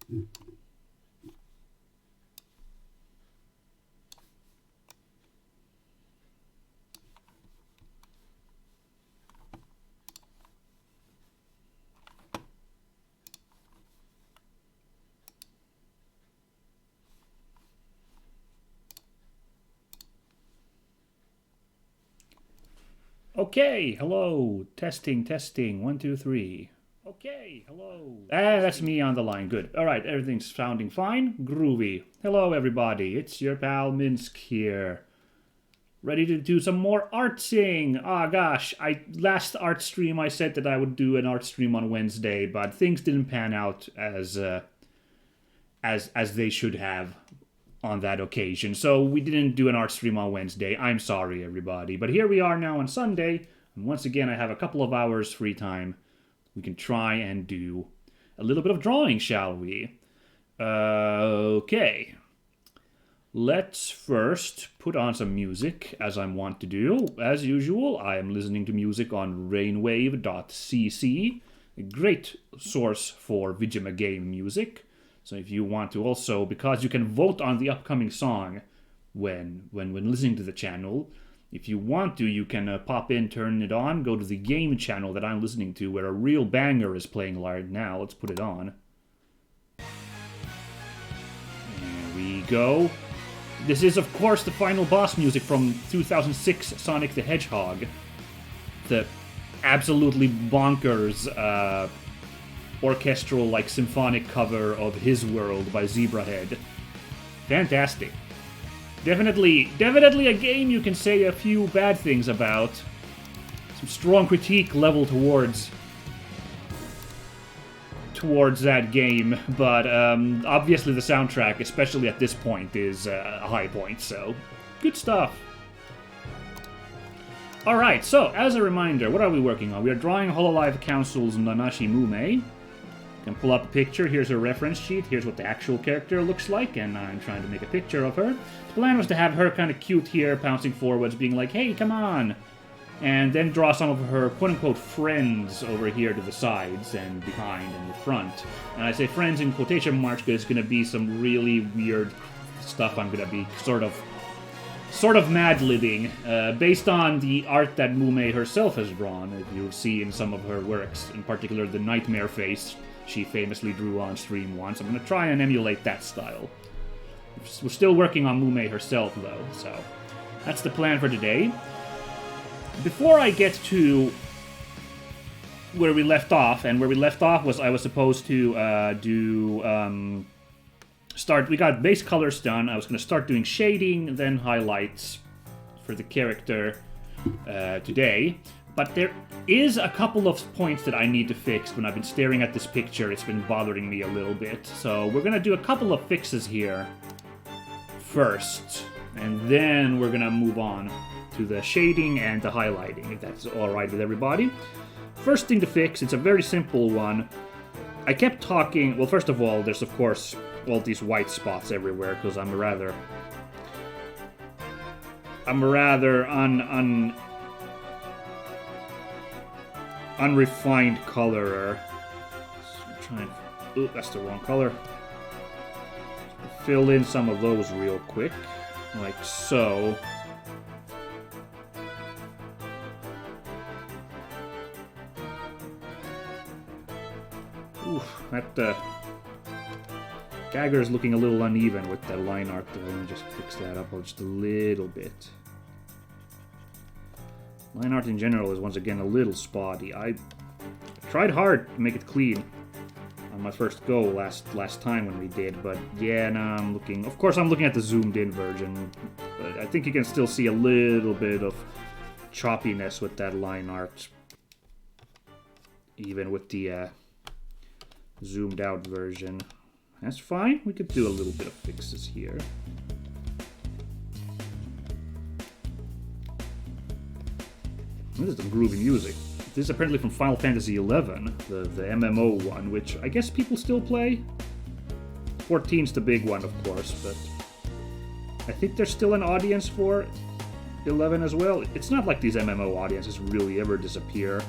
Okay, hello. Testing, testing. 1, 2, 3. Okay, hello. That's me on the line. Good. All right, everything's sounding fine. Groovy. Hello, everybody. It's your pal Minsk here. Ready to do some more artsing. Ah, gosh. Last art stream I said that I would do an art stream on Wednesday, but things didn't pan out as they should have on that occasion. So we didn't do an art stream on Wednesday. I'm sorry, everybody. But here we are now on Sunday, and once again I have a couple of hours free time. We can try and do a little bit of drawing, shall we? Okay. Let's first put on some music, as I'm wont to do. As usual, I am listening to music on rainwave.cc, a great source for Vijima game music. So if you want to also, because you can vote on the upcoming song when listening to the channel, if you want to, you can pop in, turn it on, go to the game channel that I'm listening to, where a real banger is playing right now. Let's put it on. There we go. This is, of course, the final boss music from 2006 Sonic the Hedgehog. The absolutely bonkers orchestral, like, symphonic cover of His World by Zebrahead. Fantastic. Definitely a game you can say a few bad things about. Some strong critique level towards that game, but obviously the soundtrack, especially at this point, is a high point, so good stuff. Alright, so as a reminder, what are we working on? We are drawing Hololive Council's Nanashi Mumei. You can pull up a picture, here's her reference sheet, here's what the actual character looks like, and I'm trying to make a picture of her. The plan was to have her kind of cute here, pouncing forwards, being like, hey, come on! And then draw some of her quote-unquote friends over here to the sides and behind and the front. And I say friends in quotation marks because it's going to be some really weird stuff I'm going to be sort of mad-libbing, based on the art that Mumei herself has drawn, if you'll see in some of her works, in particular the nightmare face she famously drew on stream once. I'm going to try and emulate that style. We're still working on Mumei herself, though, so that's the plan for today. Before I get to where we left off, and where we left off was I was supposed to we got base colors done. I was going to start doing shading, then highlights for the character today. But there is a couple of points that I need to fix. When I've been staring at this picture, it's been bothering me a little bit. So we're going to do a couple of fixes here first, and then we're going to move on to the shading and the highlighting, if that's alright with everybody. First thing to fix, it's a very simple one. I kept talking, well, first of all, there's of course all these white spots everywhere, because I'm a rather unrefined colorer. So try and, ooh, that's the wrong color. Fill in some of those real quick, like so. Oof, that Gagger is looking a little uneven with that line art there. Let me just fix that up just a little bit. Line art in general is once again a little spotty. I tried hard to make it clean on my first go last time when we did, but yeah, now I'm looking... Of course I'm looking at the zoomed in version, but I think you can still see a little bit of choppiness with that line art, even with the zoomed out version. That's fine, we could do a little bit of fixes here. This is some groovy music. This is apparently from Final Fantasy XI, the MMO one, which I guess people still play. 14's the big one, of course, but I think there's still an audience for 11 as well. It's not like these MMO audiences really ever disappear.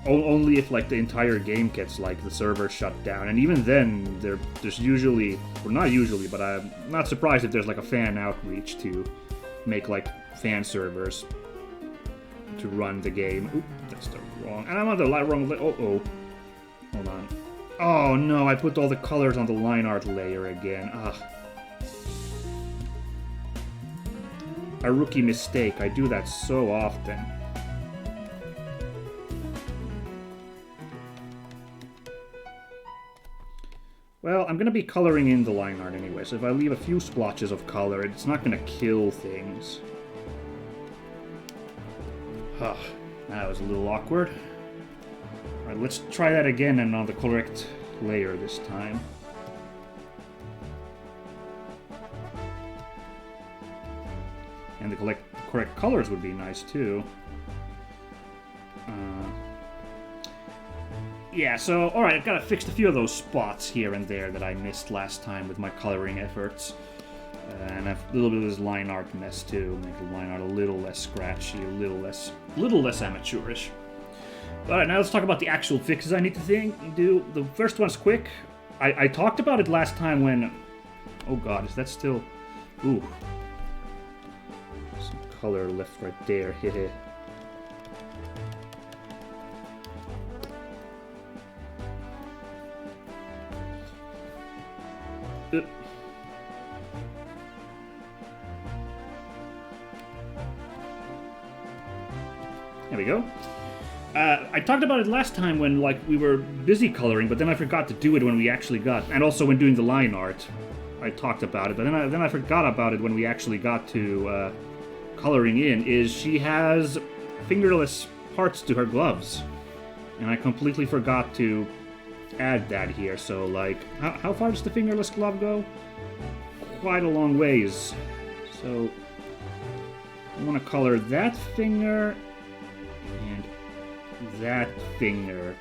only if like the entire game gets like the server shut down, and even then there's usually, or not usually, but I'm not surprised if there's like a fan outreach to make like fan servers to run the game. Oop, that's the wrong, and I'm on the wrong. Oh, hold on. Oh no, I put all the colors on the line art layer again. Ugh. A rookie mistake. I do that so often. Well, I'm going to be coloring in the line art anyway, so if I leave a few splotches of color, it's not going to kill things. That was a little awkward. Alright, let's try that again and on the correct layer this time. And the correct colors would be nice too. Yeah, so, alright, I've got to fix a few of those spots here and there that I missed last time with my coloring efforts. And a little bit of this line art mess too. Make the line art a little less scratchy, a little less amateurish. Alright, now let's talk about the actual fixes I need to do. The first one's quick. I talked about it last time when... Oh god, is that still... Ooh. Some color left right there, hehe. There we go. I talked about it last time when like we were busy coloring, but then I forgot to do it when we actually got, and also when doing the line art, I talked about it, but then I forgot about it when we actually got to coloring in. Is she has fingerless parts to her gloves, and I completely forgot to add that here. So like, how far does the fingerless glove go? Quite a long ways. So I want to color that finger and that finger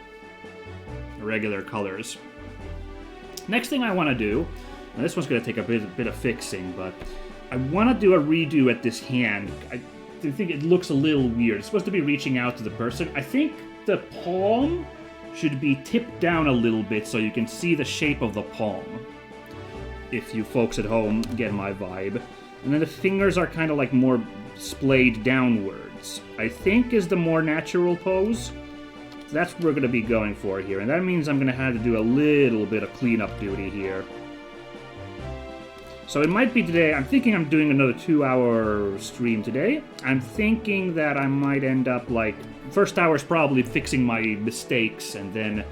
regular colors. Next thing I want to do, and this one's going to take a bit of fixing, but I want to do a redo at this hand. I think it looks a little weird. It's supposed to be reaching out to the person. I think the palm should be tipped down a little bit so you can see the shape of the palm. If you folks at home get my vibe. And then the fingers are kind of like more splayed downwards, I think is the more natural pose. So that's what we're going to be going for here. And that means I'm going to have to do a little bit of cleanup duty here. So it might be today. I'm thinking I'm doing another 2-hour stream today. I'm thinking that I might end up like... First hour is probably fixing my mistakes, and then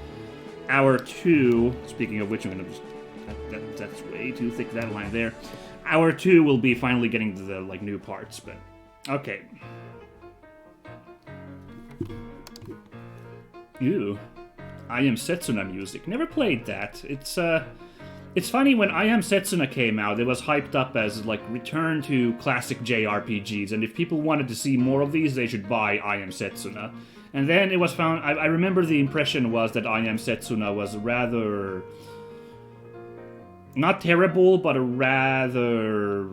hour 2... Speaking of which, I'm going to just... That's way too thick, that line there. Hour 2 will be finally getting to the like new parts, but... Okay. Ew. I Am Setsuna music. Never played that. It's funny, when I Am Setsuna came out, it was hyped up as, like, return to classic JRPGs, and if people wanted to see more of these, they should buy I Am Setsuna. And then it was found... I remember the impression was that I Am Setsuna was rather... Not terrible, but a rather...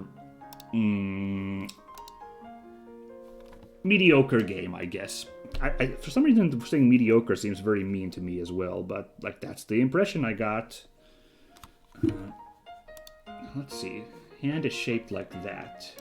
mediocre game, I guess. For some reason, saying mediocre seems very mean to me as well, but, like, that's the impression I got. Let's see. Hand is shaped like that.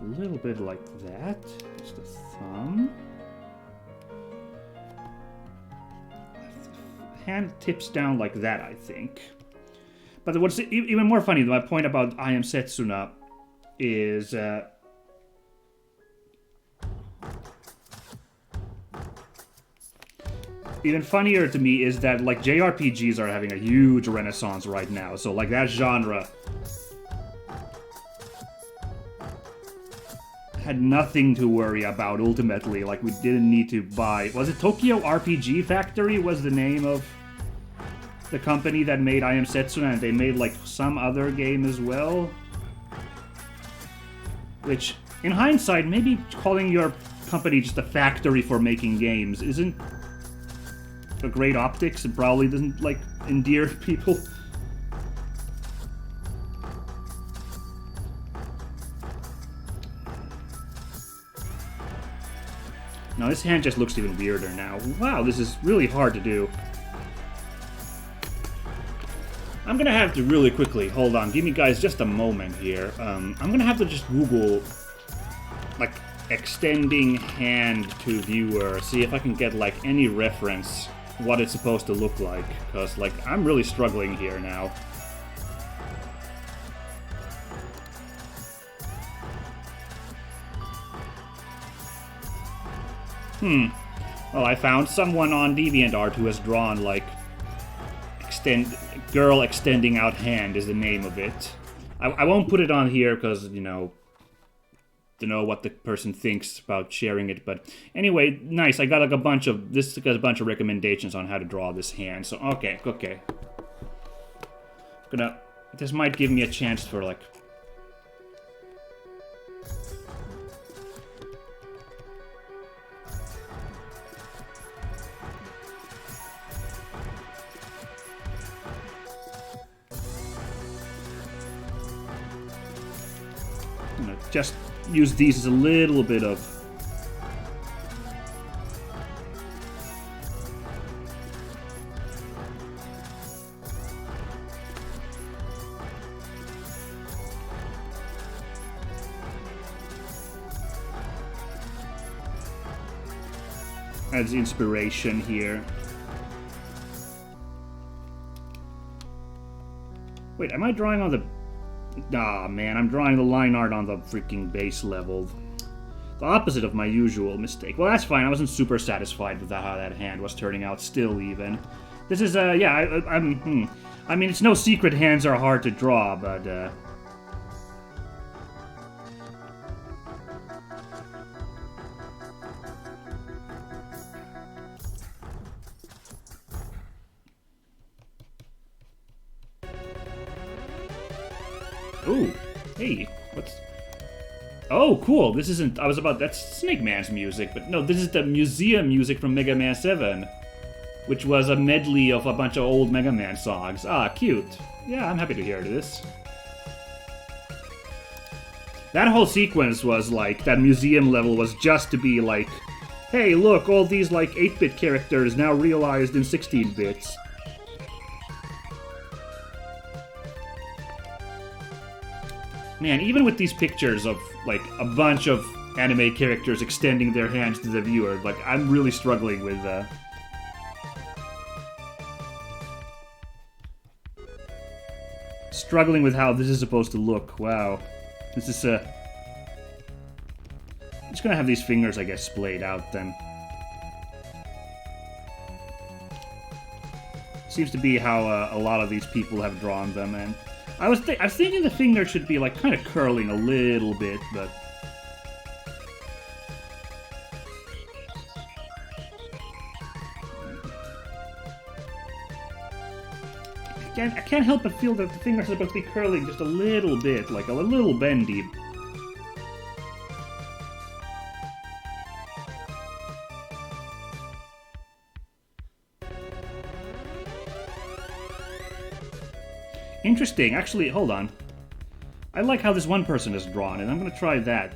A little bit like that. It's the thumb. Hand tips down like that, I think. But what's even more funny, my point about I Am Setsuna is... even funnier to me is that, like, JRPGs are having a huge renaissance right now. So, like, that genre had nothing to worry about, ultimately. Like, we didn't need to buy... Was it Tokyo RPG Factory was the name of the company that made I Am Setsuna, and they made, like, some other game as well? Which, in hindsight, maybe calling your company just a factory for making games isn't a great optics. It probably doesn't, like, endear people. No, this hand just looks even weirder now. Wow, this is really hard to do. I'm gonna have to really quickly, hold on, give me guys just a moment here. I'm gonna have to just Google, like, extending hand to viewer, see if I can get, like, any reference what it's supposed to look like. Because, like, I'm really struggling here now. Well, I found someone on DeviantArt who has drawn, like, girl extending out hand is the name of it. I won't put it on here because, you know, don't know what the person thinks about sharing it. But anyway, nice. I got like a bunch of recommendations on how to draw this hand. So okay. This might give me a chance for like. Just use these as a little bit of as inspiration here. Wait, am I drawing on the... Ah, man, I'm drawing the line art on the freaking base level. The opposite of my usual mistake. Well, that's fine. I wasn't super satisfied with how that hand was turning out still, even. This is, yeah, I mean, it's no secret hands are hard to draw, but, Ooh, hey, what's... Oh, cool, this isn't... That's Snake Man's music, but no, this is the museum music from Mega Man 7, which was a medley of a bunch of old Mega Man songs. Ah, cute. Yeah, I'm happy to hear this. That whole sequence was like, that museum level was just to be like, hey, look, all these like 8-bit characters now realized in 16 bits. Man, even with these pictures of, like, a bunch of anime characters extending their hands to the viewer, like, I'm really struggling with, struggling with how this is supposed to look. Wow. This is, I'm just gonna have these fingers, I guess, splayed out, then. Seems to be how, a lot of these people have drawn them, and... I was thinking the finger should be, like, kind of curling a little bit, but... I can't help but feel that the fingers are supposed to be curling just a little bit, like a little bendy. Interesting. Actually, hold on. I like how this one person is drawn, and I'm gonna try that.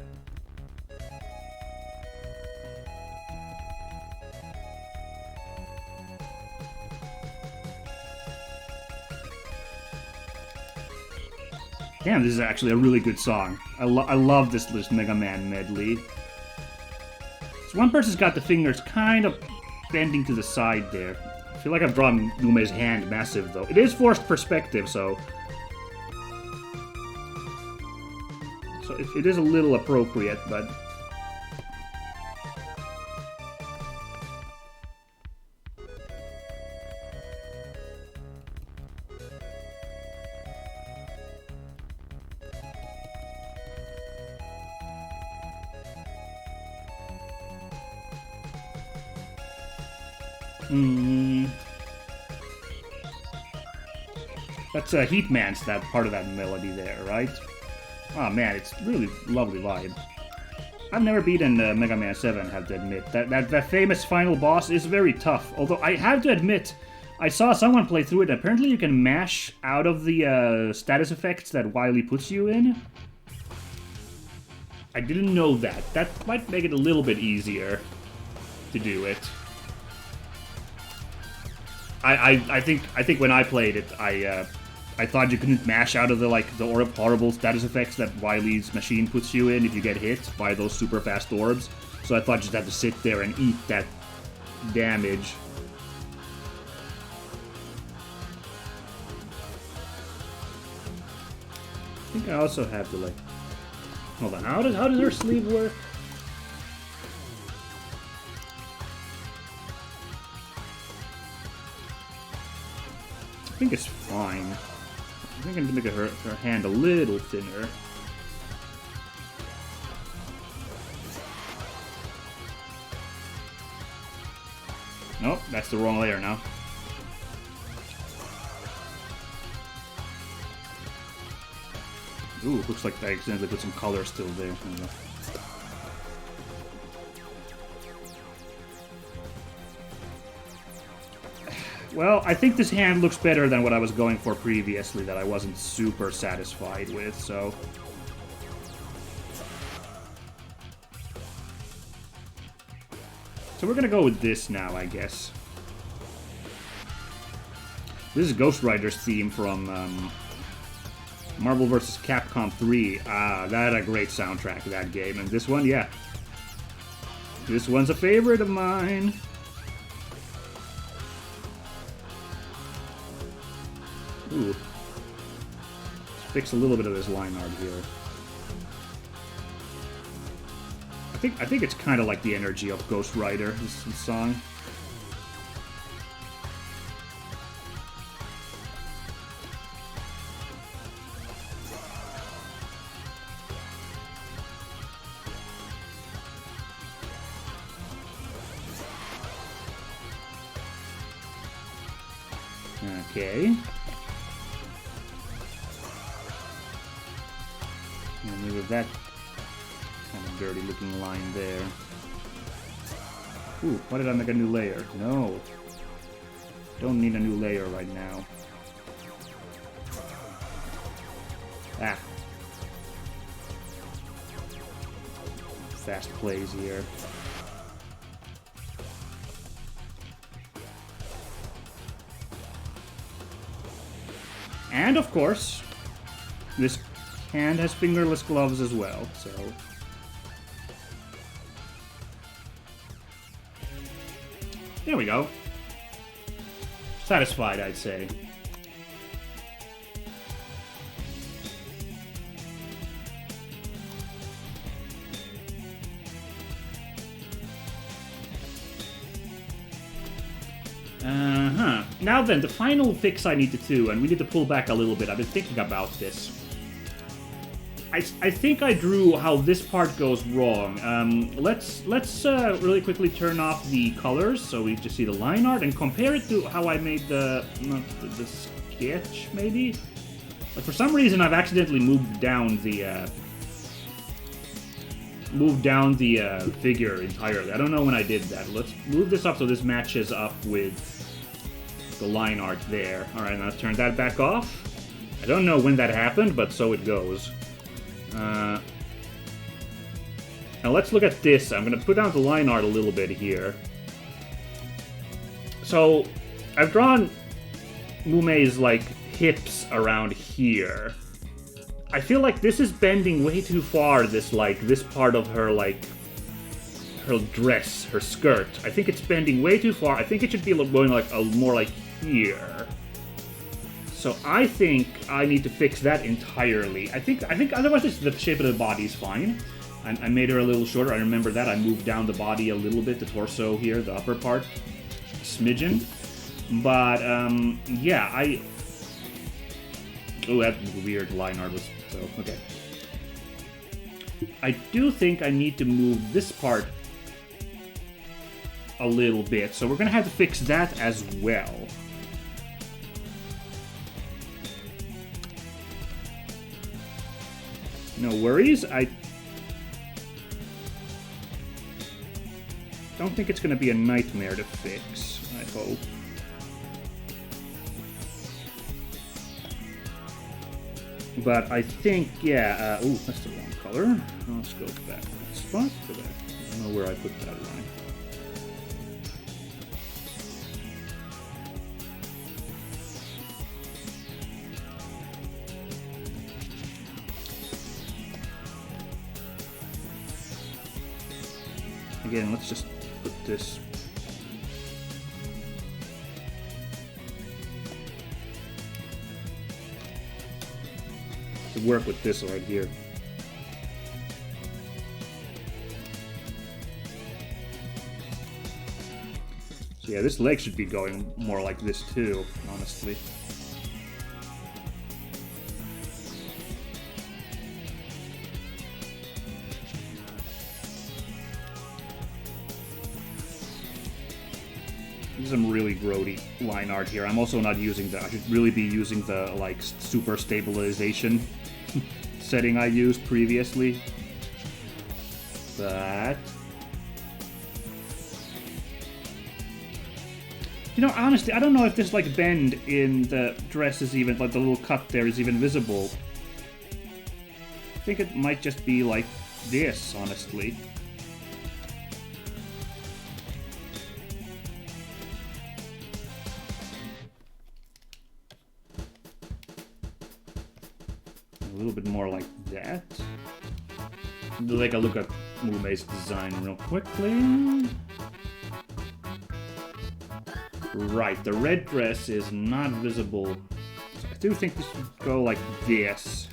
Damn, this is actually a really good song. I love this Mega Man medley. So one person's got the fingers kind of bending to the side there. I feel like I've drawn Mumei's hand massive, though. It is forced perspective, so... So it is a little appropriate, but... That's Heatman's, that part of that melody there, right? Oh man, it's really lovely vibe. I've never beaten Mega Man 7, I have to admit. That famous final boss is very tough. Although I have to admit, I saw someone play through it. Apparently you can mash out of the status effects that Wily puts you in. I didn't know that. That might make it a little bit easier to do it. I think when I played it, I thought you couldn't mash out of the horrible status effects that Wily's machine puts you in if you get hit by those super fast orbs. So I thought you just had to sit there and eat that damage. I think I also have to hold on. How does her sleeve work? I think it's fine. I think I need to make her hand a little thinner. Nope, that's the wrong layer now. Ooh, looks like I accidentally put some color still there. Well, I think this hand looks better than what I was going for previously, that I wasn't super satisfied with, so... So we're gonna go with this now, I guess. This is Ghost Rider's theme from Marvel vs. Capcom 3. Ah, that had a great soundtrack, that game. And this one, yeah. This one's a favorite of mine. Ooh. Let's fix a little bit of this line art here. I think it's kind of like the energy of Ghost Rider, this song. Okay. And move that kind of dirty looking line there. Ooh, why did I make a new layer? No. Don't need a new layer right now. Ah. Fast plays here. And of course, this hand has fingerless gloves as well, so... There we go. Satisfied, I'd say. Now then, the final fix I need to do, and we need to pull back a little bit. I've been thinking about this. I think I drew how this part goes wrong. Let's really quickly turn off the colors so we just see the line art and compare it to how I made the sketch, maybe? But for some reason, I've accidentally moved down the figure entirely. I don't know when I did that. Let's move this up so this matches up with the line art there. Alright, now let's turn that back off. I don't know when that happened, but so it goes. Now let's look at this. I'm going to put down the line art a little bit here. So, I've drawn Mumei's, hips around here. I feel like this is bending way too far, this part of her, her dress, her skirt. I think it's bending way too far. I think it should be going more like here. So I think I need to fix that entirely. I think otherwise the shape of the body is fine. I made her a little shorter. I remember that. I moved down the body a little bit, the torso here, the upper part, smidgen. But yeah, oh, that weird line art was so okay. I do think I need to move this part a little bit, so we're gonna have to fix that as well. No worries. don't think it's going to be a nightmare to fix, I hope. But I think, yeah, ooh, that's the wrong color. Let's go back to that spot for that. I don't know where I put that line. Again, let's just put this. To work with this right here. So yeah, this leg should be going more like this too, honestly. Some really grody line art here. I'm also not using the, I should really be using the like super stabilization setting I used previously. But you know, honestly, I don't know if this like bend in the dress is even, like the little cut there is even visible. I think it might just be like this, honestly. A little bit more like that. Take a look at Mumei's design real quickly. Right, the red dress is not visible. So I do think this should go like this.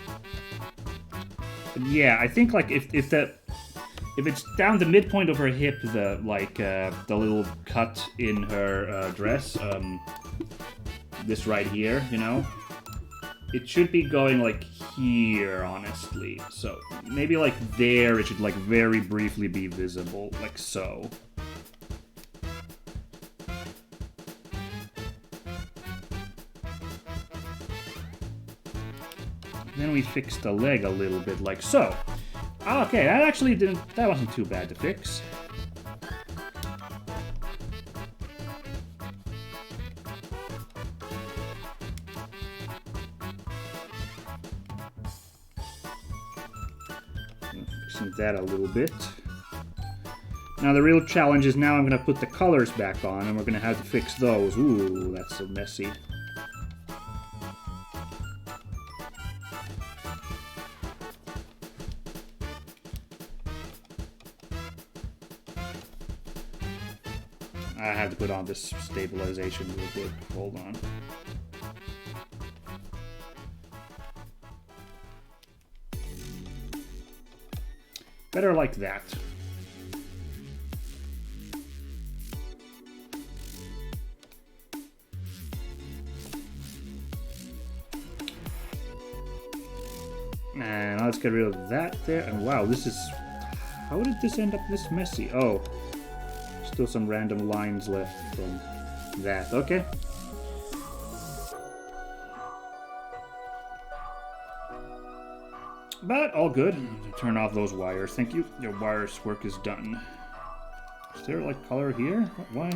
But yeah, I think like if it's down the midpoint of her hip, the like the little cut in her dress, this right here, you know, it should be going like here, honestly. So maybe like there, it should like very briefly be visible, like so. Then we fix the leg a little bit, like so. Okay, that actually that wasn't too bad to fix. Fixing that a little bit. Now the real challenge is now I'm going to put the colors back on, and we're going to have to fix those. Ooh, that's so messy. I have to put on this stabilization real quick. Hold on. Better like that. And let's get rid of that there. And wow, this is... How did this end up this messy? Oh. Still some random lines left from that. Okay. But all good. Turn off those wires. Thank you. Your wires work is done. Is there like color here? Why?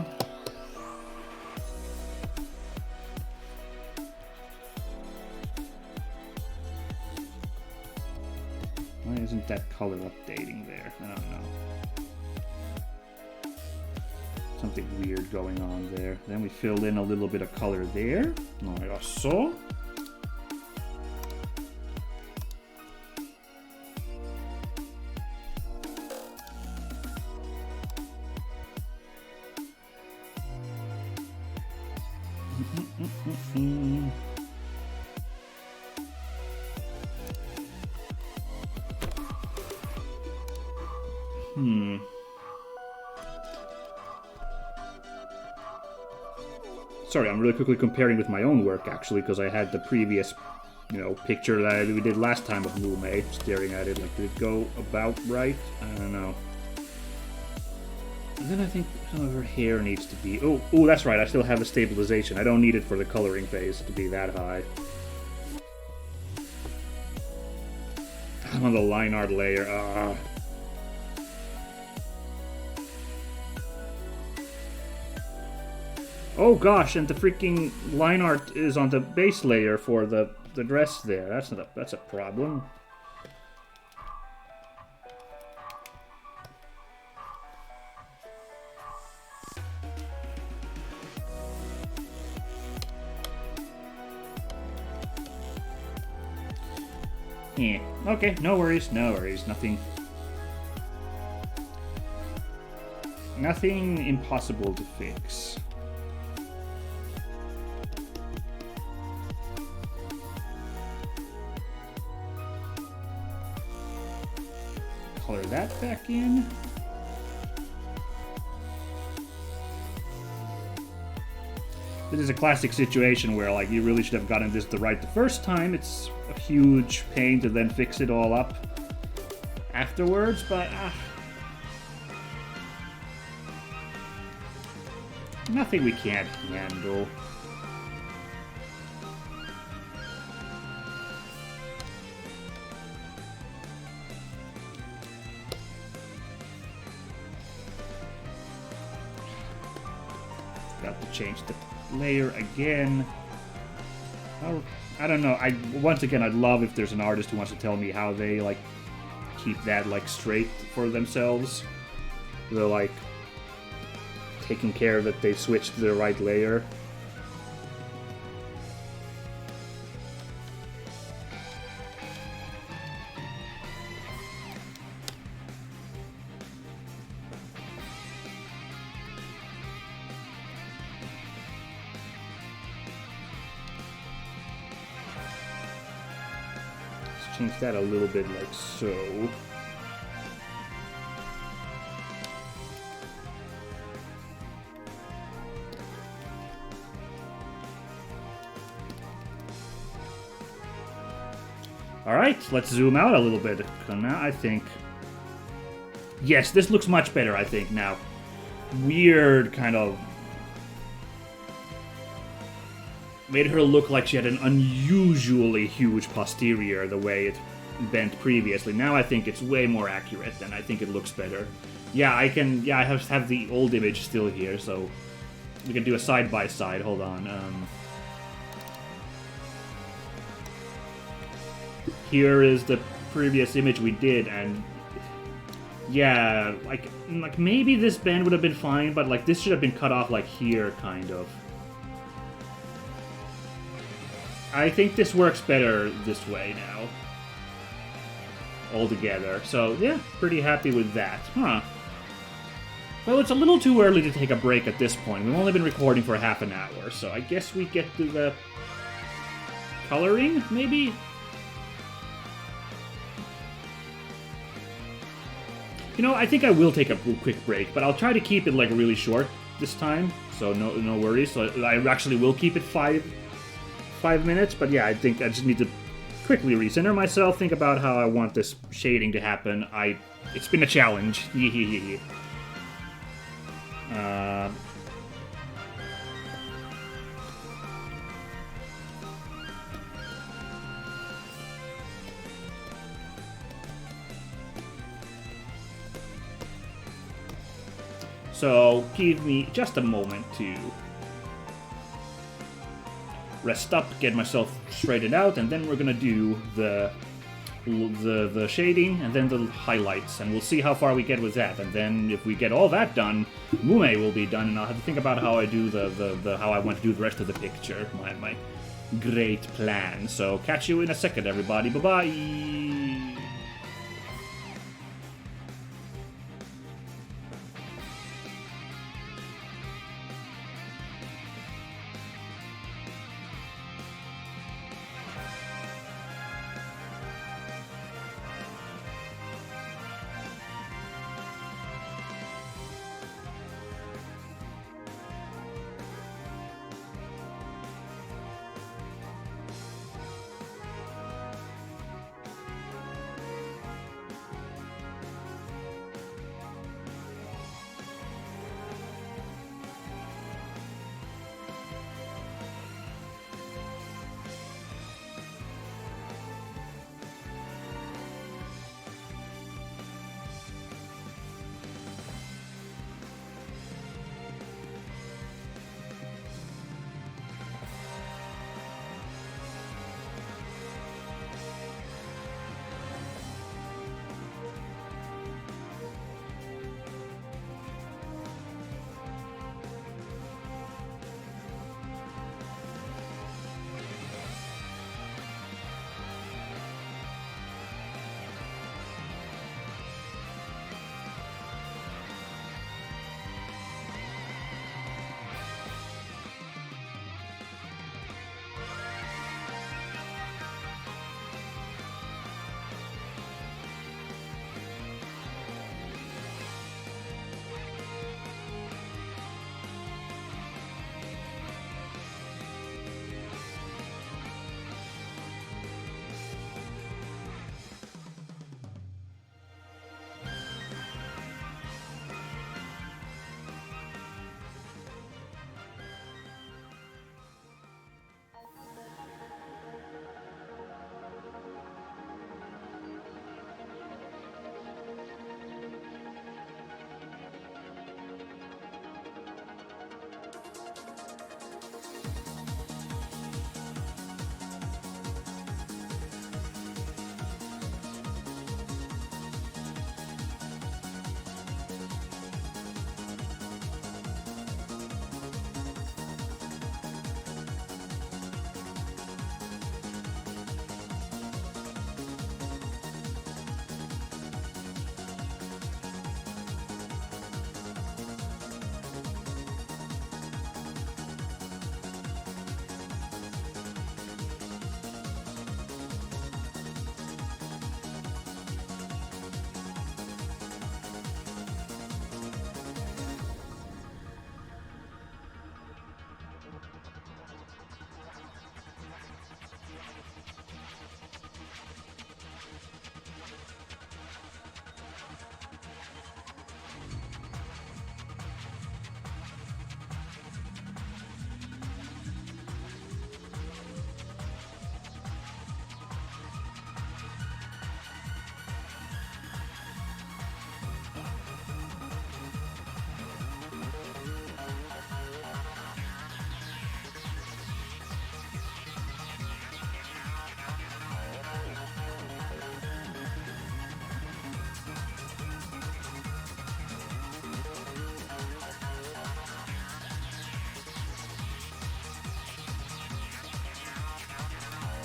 Why isn't that color updating there? I don't know. Something weird going on there. Then we filled in a little bit of color there. Like so. Sorry, I'm really quickly comparing with my own work, actually, because I had the previous, you know, picture that we did last time of Mumei, staring at it, like, did it go about right? I don't know. And then I think some of her hair needs to be... Oh, that's right, I still have the stabilization. I don't need it for the coloring phase to be that high. I'm on the line art layer. Oh gosh, and the freaking line art is on the base layer for the dress there. That's a problem. Yeah. Okay, no worries, no worries. Nothing impossible to fix. Color that back in. This is a classic situation where, like, you really should have gotten this right the first time. It's a huge pain to then fix it all up afterwards, but nothing we can't handle. Got to change the layer again. Oh, I don't know. Once again, I'd love if there's an artist who wants to tell me how they like keep that like straight for themselves. They're like taking care that they switched to the right layer. Change that a little bit like so. Alright, let's zoom out a little bit. Now I think... Yes, this looks much better, I think, now. Weird kind of... Made her look like she had an unusually huge posterior the way it bent previously. Now I think it's way more accurate and I think it looks better. Yeah, I have the old image still here, so we can do a side-by-side. Hold on. Here is the previous image we did, and yeah, like maybe this bend would have been fine, but like this should have been cut off like here, kind of. I think this works better this way now. Altogether. So, yeah, pretty happy with that. Huh. Well, it's a little too early to take a break at this point. We've only been recording for half an hour, so I guess we get to the coloring, maybe? You know, I think I will take a quick break, but I'll try to keep it, like, really short this time, so no worries. So I actually will keep it 5 minutes, but yeah, I think I just need to quickly recenter myself, think about how I want this shading to happen. It's been a challenge. So give me just a moment to rest up, get myself straightened out, and then we're gonna do the shading and then the highlights, and we'll see how far we get with that. And then if we get all that done, Mumei will be done, and I'll have to think about how I do how I want to do the rest of the picture. My great plan. So catch you in a second, everybody. Bye bye.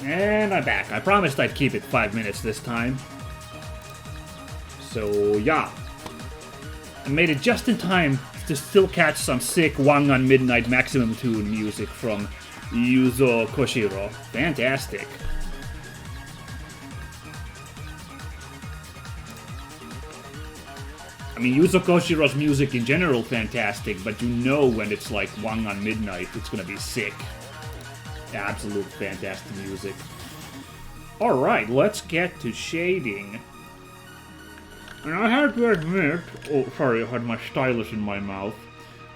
And I'm back. I promised I'd keep it 5 minutes this time. So, yeah. I made it just in time to still catch some sick Wangan Midnight Maximum Tune music from Yuzo Koshiro. Fantastic. I mean, Yuzo Koshiro's music in general fantastic, but you know when it's like Wangan Midnight, it's gonna be sick. Absolute fantastic music. Alright, let's get to shading. And I have to admit... Oh, sorry, I had my stylus in my mouth.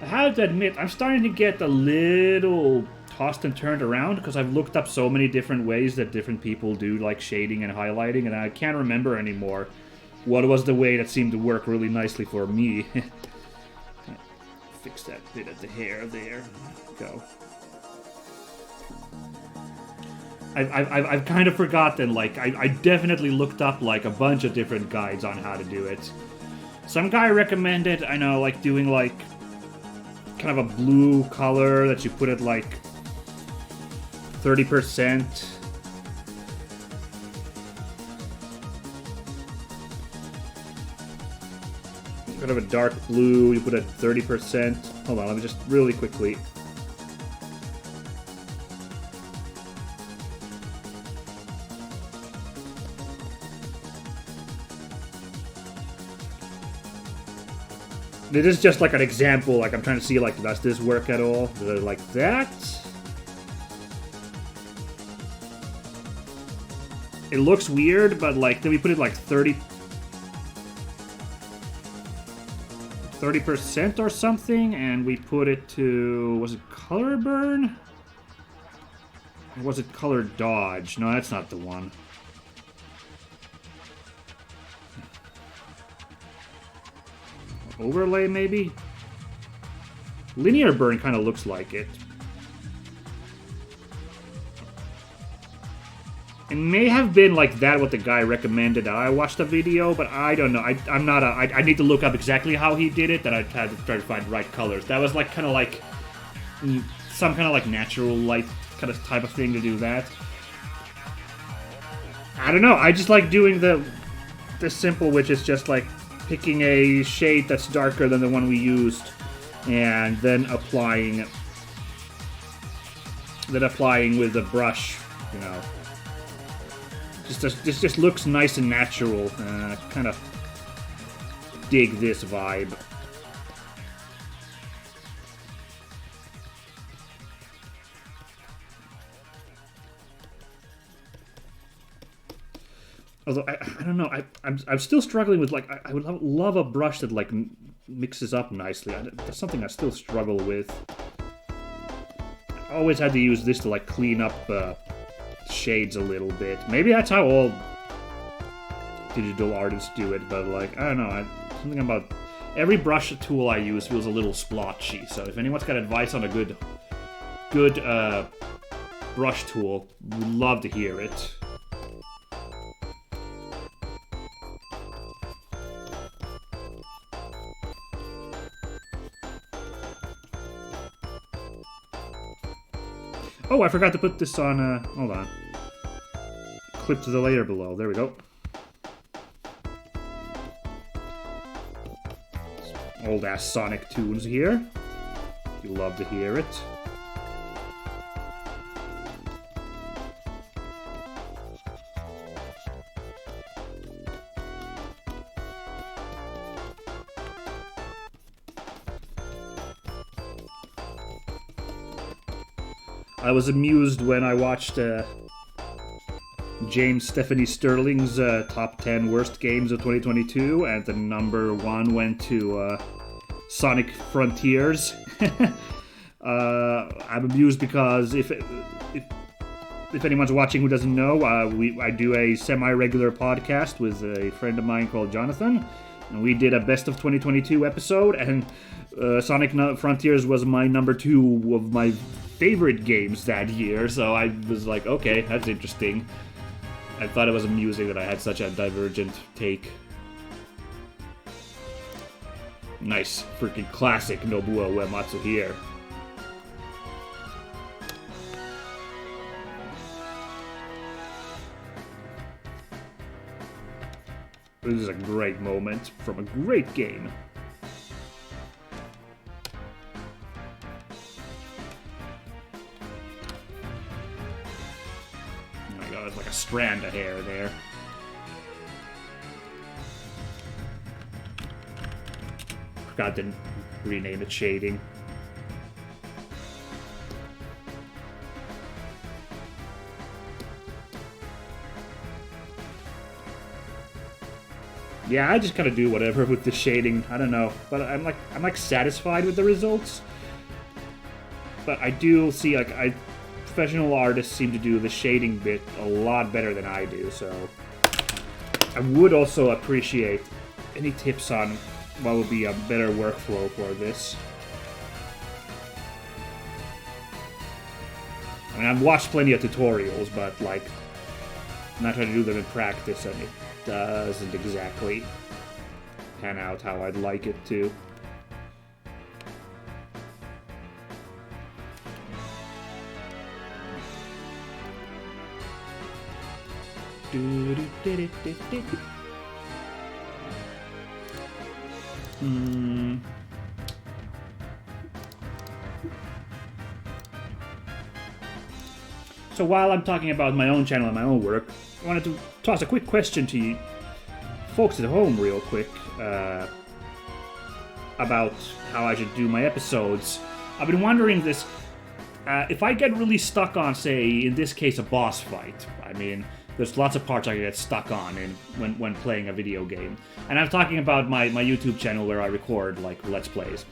I have to admit, I'm starting to get a little tossed and turned around, because I've looked up so many different ways that different people do, like, shading and highlighting, and I can't remember anymore what was the way that seemed to work really nicely for me. Fix that bit of the hair there. Go. I've kind of forgotten, like, I definitely looked up, like, a bunch of different guides on how to do it. Some guy recommended, I know, like, doing, like, kind of a blue color that you put at, like, 30%. Kind of a dark blue, you put at 30%. Hold on, let me just really quickly... This is just like an example, like I'm trying to see, like, does this work at all? Like that? It looks weird, but like, then we put it like 30% or something, and we put it to, was it color burn? Or was it color dodge? No, that's not the one. Overlay, maybe? Linear burn kind of looks like it. It may have been like that what the guy recommended. I watched the video, but I don't know. I'm not a... I need to look up exactly how he did it, that I had to try to find the right colors. That was like kind of like... some kind of like natural light kind of type of thing to do that. I don't know. I just like doing the simple, which is just like picking a shade that's darker than the one we used, and then applying with the brush, you know. This just looks nice and natural. Kind of dig this vibe. Although I don't know, I'm still struggling with, like, I would love a brush that like mixes up nicely. That's something I still struggle with. I always had to use this to like clean up shades a little bit. Maybe that's how all digital artists do it, but like, I don't know, something about every brush tool I use feels a little splotchy. So if anyone's got advice on a good brush tool, we'd love to hear it. Oh, I forgot to put this on, hold on. Clip to the layer below. There we go. Old-ass Sonic tunes here. You love to hear it. I was amused when I watched James Stephanie Sterling's top 10 worst games of 2022, and the number 1 went to Sonic Frontiers. I'm amused because if anyone's watching who doesn't know, I do a semi-regular podcast with a friend of mine called Jonathan, and we did a best of 2022 episode, and Sonic Frontiers was my number 2 of my favorite games that year, so I was like, okay, that's interesting. I thought it was amusing that I had such a divergent take. Nice, freaking classic Nobuo Uematsu here. This is a great moment from a great game. Oh my god, it's like a strand of hair there. God didn't rename it shading. Yeah, I just kind of do whatever with the shading. I don't know, but I'm like satisfied with the results. But I do see professional artists seem to do the shading bit a lot better than I do. So I would also appreciate any tips on what would be a better workflow for this. I mean, I've watched plenty of tutorials, but like, I'm not trying to do them in practice, and it doesn't exactly pan out how I'd like it to. So while I'm talking about my own channel and my own work, I wanted to toss a quick question to you folks at home real quick about how I should do my episodes. I've been wondering this, if I get really stuck on, say, in this case, a boss fight. I mean, there's lots of parts I get stuck on when playing a video game. And I'm talking about my YouTube channel where I record, like, Let's Plays.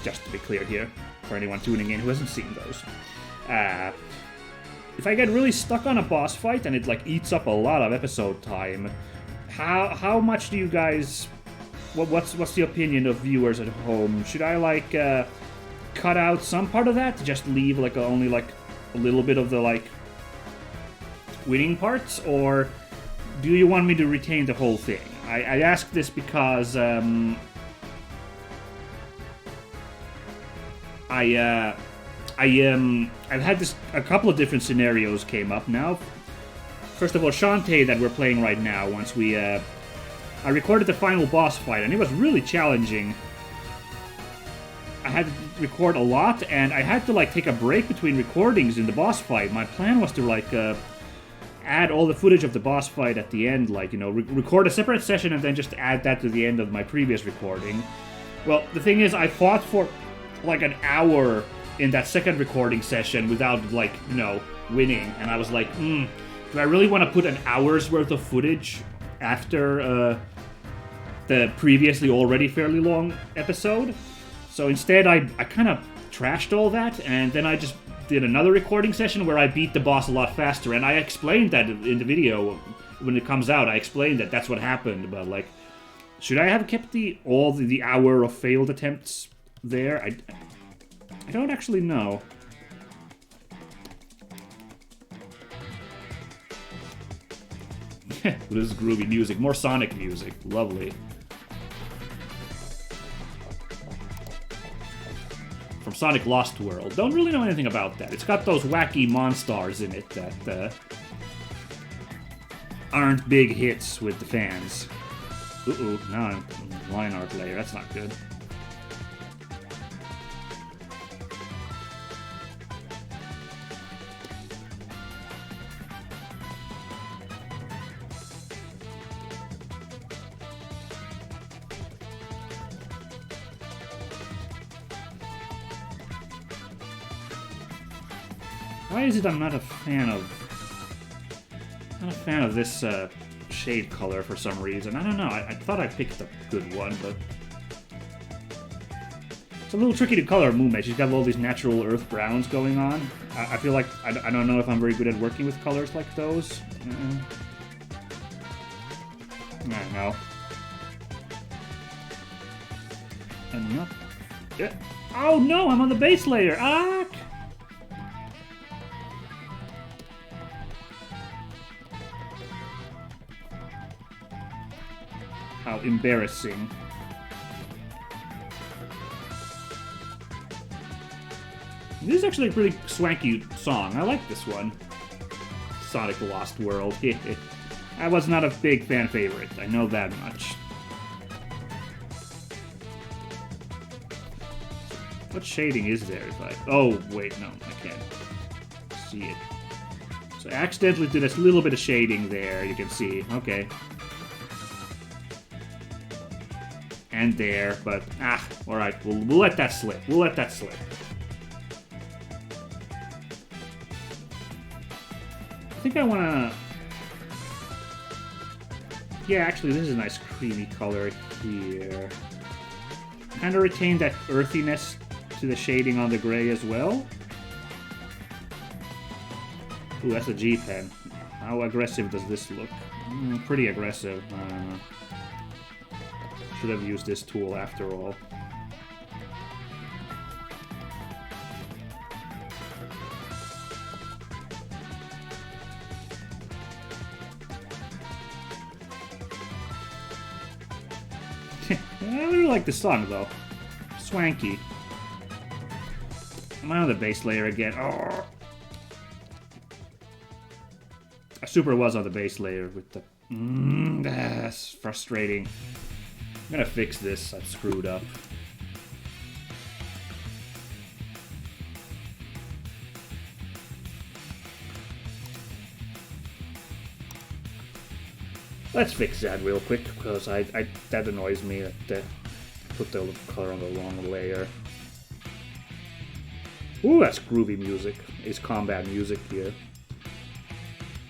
Just to be clear here, for anyone tuning in who hasn't seen those. If I get really stuck on a boss fight and it like eats up a lot of episode time, how much do you guys? What's the opinion of viewers at home? Should I like cut out some part of that to just leave like only like a little bit of the like winning parts, or do you want me to retain the whole thing? I ask this because I've had a couple of different scenarios came up now. First of all, Shantae that we're playing right now, once I recorded the final boss fight, and it was really challenging. I had to record a lot, and I had to like take a break between recordings in the boss fight. My plan was to like add all the footage of the boss fight at the end, like, you know, record a separate session and then just add that to the end of my previous recording. Well, the thing is, I fought for like an hour in that second recording session without, like, you know, winning. And I was like, do I really want to put an hour's worth of footage after the previously already fairly long episode? So instead, I kind of trashed all that, and then I just did another recording session where I beat the boss a lot faster. And I explained that in the video when it comes out. I explained that that's what happened, but, like, should I have kept all the hour of failed attempts there? I don't actually know. This is groovy music. More Sonic music. Lovely. From Sonic Lost World. Don't really know anything about that. It's got those wacky monsters in it that aren't big hits with the fans. Uh-oh, no, line art layer. That's not good. Why is it I'm not a fan of this shade color for some reason? I don't know. I thought I picked a good one, but it's a little tricky to color Mumei. She's got all these natural earth browns going on. I feel like I don't know if I'm very good at working with colors like those. I don't know. Enough. Yeah. Oh no! I'm on the base layer. Ah! How embarrassing. This is actually a pretty swanky song. I like this one. Sonic Lost World. I was not a big fan favorite, I know that much. What shading is there if I... Oh, wait, no, I can't see it. So I accidentally did a little bit of shading there, you can see. Okay. And there, but... alright, we'll let that slip. We'll let that slip. I think I wanna... Yeah, actually, this is a nice creamy color here. Kind of retain that earthiness to the shading on the gray as well. Ooh, that's a G-pen. How aggressive does this look? Pretty aggressive. I don't know. Should have used this tool after all. I really like the song though. Swanky. Am I on the base layer again? Oh. I super was on the base layer with the... that's frustrating. I'm gonna fix this. I've screwed up. Let's fix that real quick, because that annoys me that I put the color on the wrong layer. Ooh, that's groovy music. It's combat music here.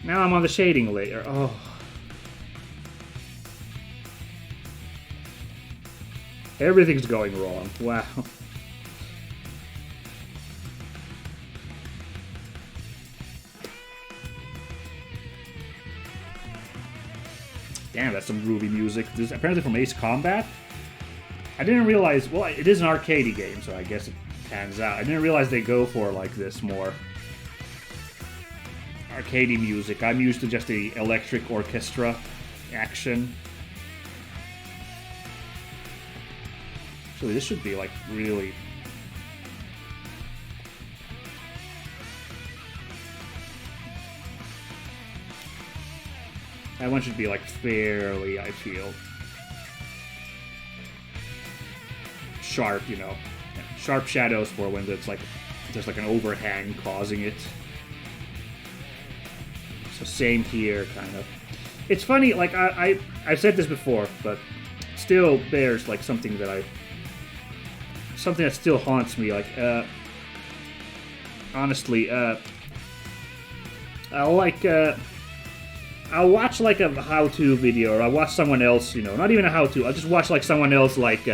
Now I'm on the shading layer. Oh. Everything's going wrong. Wow. Damn, that's some groovy music. This is apparently from Ace Combat. I didn't realize... Well, it is an arcadey game, so I guess it pans out. I didn't realize they go for like this more arcadey music. I'm used to just the electric orchestra action. Actually, this should be like really... That one should be like fairly, I feel, sharp, you know. Yeah, sharp shadows for when it's like there's like an overhang causing it. So same here, kind of. It's funny, like I've said this before, but still there's like something that still haunts me. Like honestly, I'll watch like a how-to video, or I'll watch someone else, you know, not even a how-to, I'll just watch like someone else like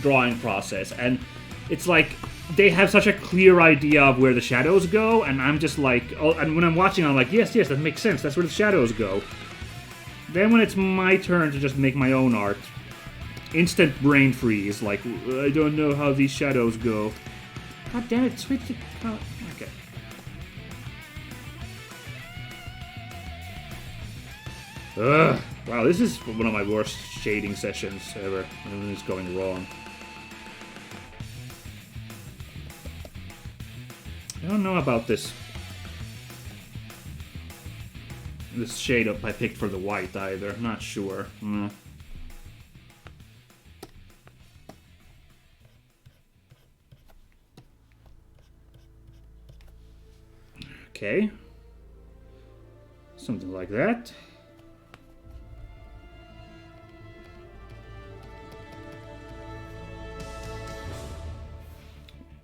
drawing process, and it's like they have such a clear idea of where the shadows go, and I'm just like, oh, and when I'm watching, I'm like, yes, that makes sense, that's where the shadows go. Then when it's my turn to just make my own art, instant brain freeze, like, I don't know how these shadows go. God damn it, switch it. Okay. Ugh. Wow, this is one of my worst shading sessions ever. Everything's going wrong. I don't know about this shade up I picked for the white either. Not sure. Okay. Something like that.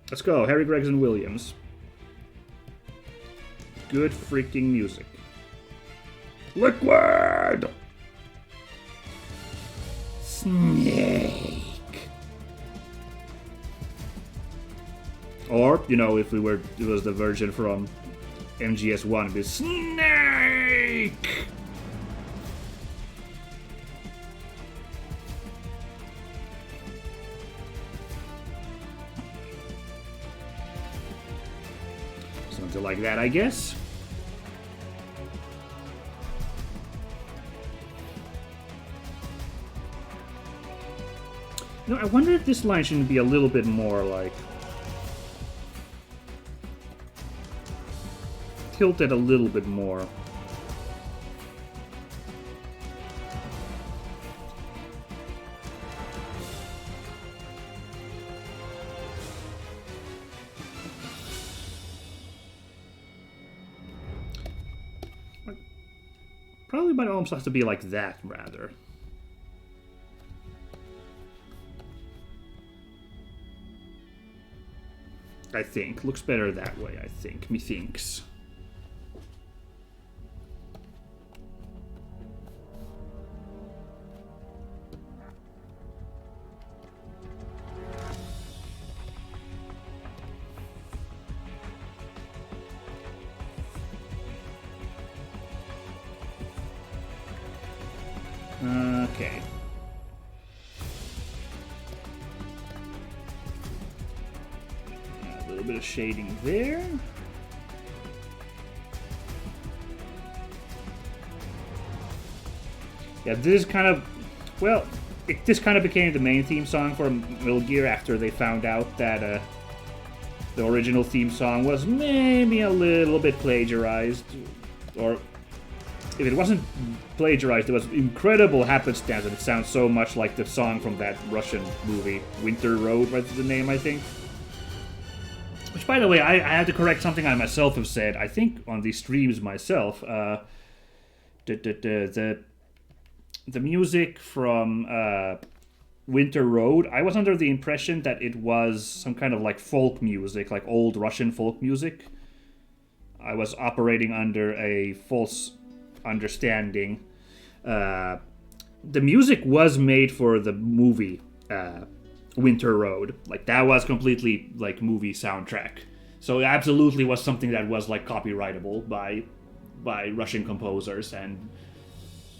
Let's go, Harry Gregson Williams. Good freaking music. Liquid! Snake. Or, you know, if it was the version from MGS1, it'd be Snake! Something like that, I guess. You know, I wonder if this line shouldn't be a little bit more, like, tilted a little bit more. Probably might almost have to be like that, rather. I think. Looks better that way, I think. Methinks. Okay. A little bit of shading there. Yeah, this is kind of, well, this kind of became the main theme song for Metal Gear after they found out that the original theme song was maybe a little bit plagiarized, or if it wasn't plagiarized, it was incredible happenstance, and it sounds so much like the song from that Russian movie, Winter Road, was the name, I think. Which, by the way, I had to correct something I myself have said, I think on these streams myself. The music from Winter Road, I was under the impression that it was some kind of like folk music, like old Russian folk music. I was operating under a false understanding. The music was made for the movie Winter Road. Like, that was completely like movie soundtrack. So it absolutely was something that was like copyrightable by Russian composers, and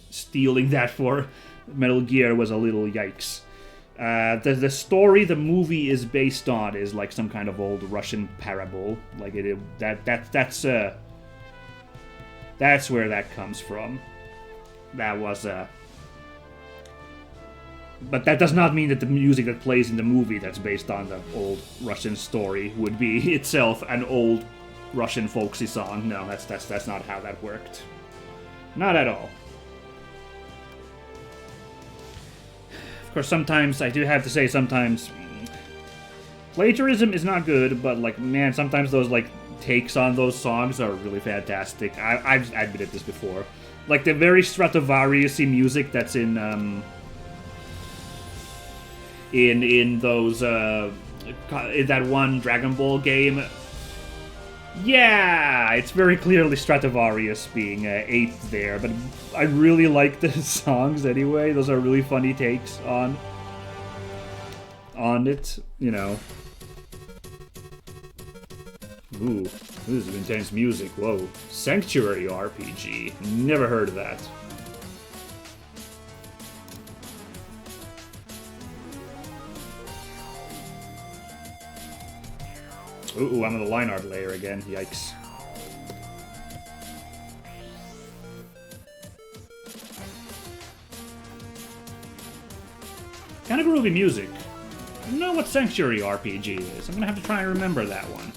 stealing that for Metal Gear was a little yikes. The story the movie is based on is like some kind of old Russian parable. Like that's where that comes from. That was but that does not mean that the music that plays in the movie that's based on the old Russian story would be itself an old Russian folksy song. No, that's not how that worked. Not at all. Of course, sometimes, I do have to say, sometimes plagiarism is not good, but, like, man, sometimes those, like, takes on those songs are really fantastic. I've admitted this before. Like, the very Stratovarius-y music that's in those, in that one Dragon Ball game. Yeah, it's very clearly Stratovarius being aped there, but I really like the songs anyway. Those are really funny takes on it, you know. Ooh, this is intense music. Whoa. Sanctuary RPG. Never heard of that. Ooh, I'm on the line art layer again. Yikes. Kind of groovy music. I don't know what Sanctuary RPG is. I'm gonna have to try and remember that one.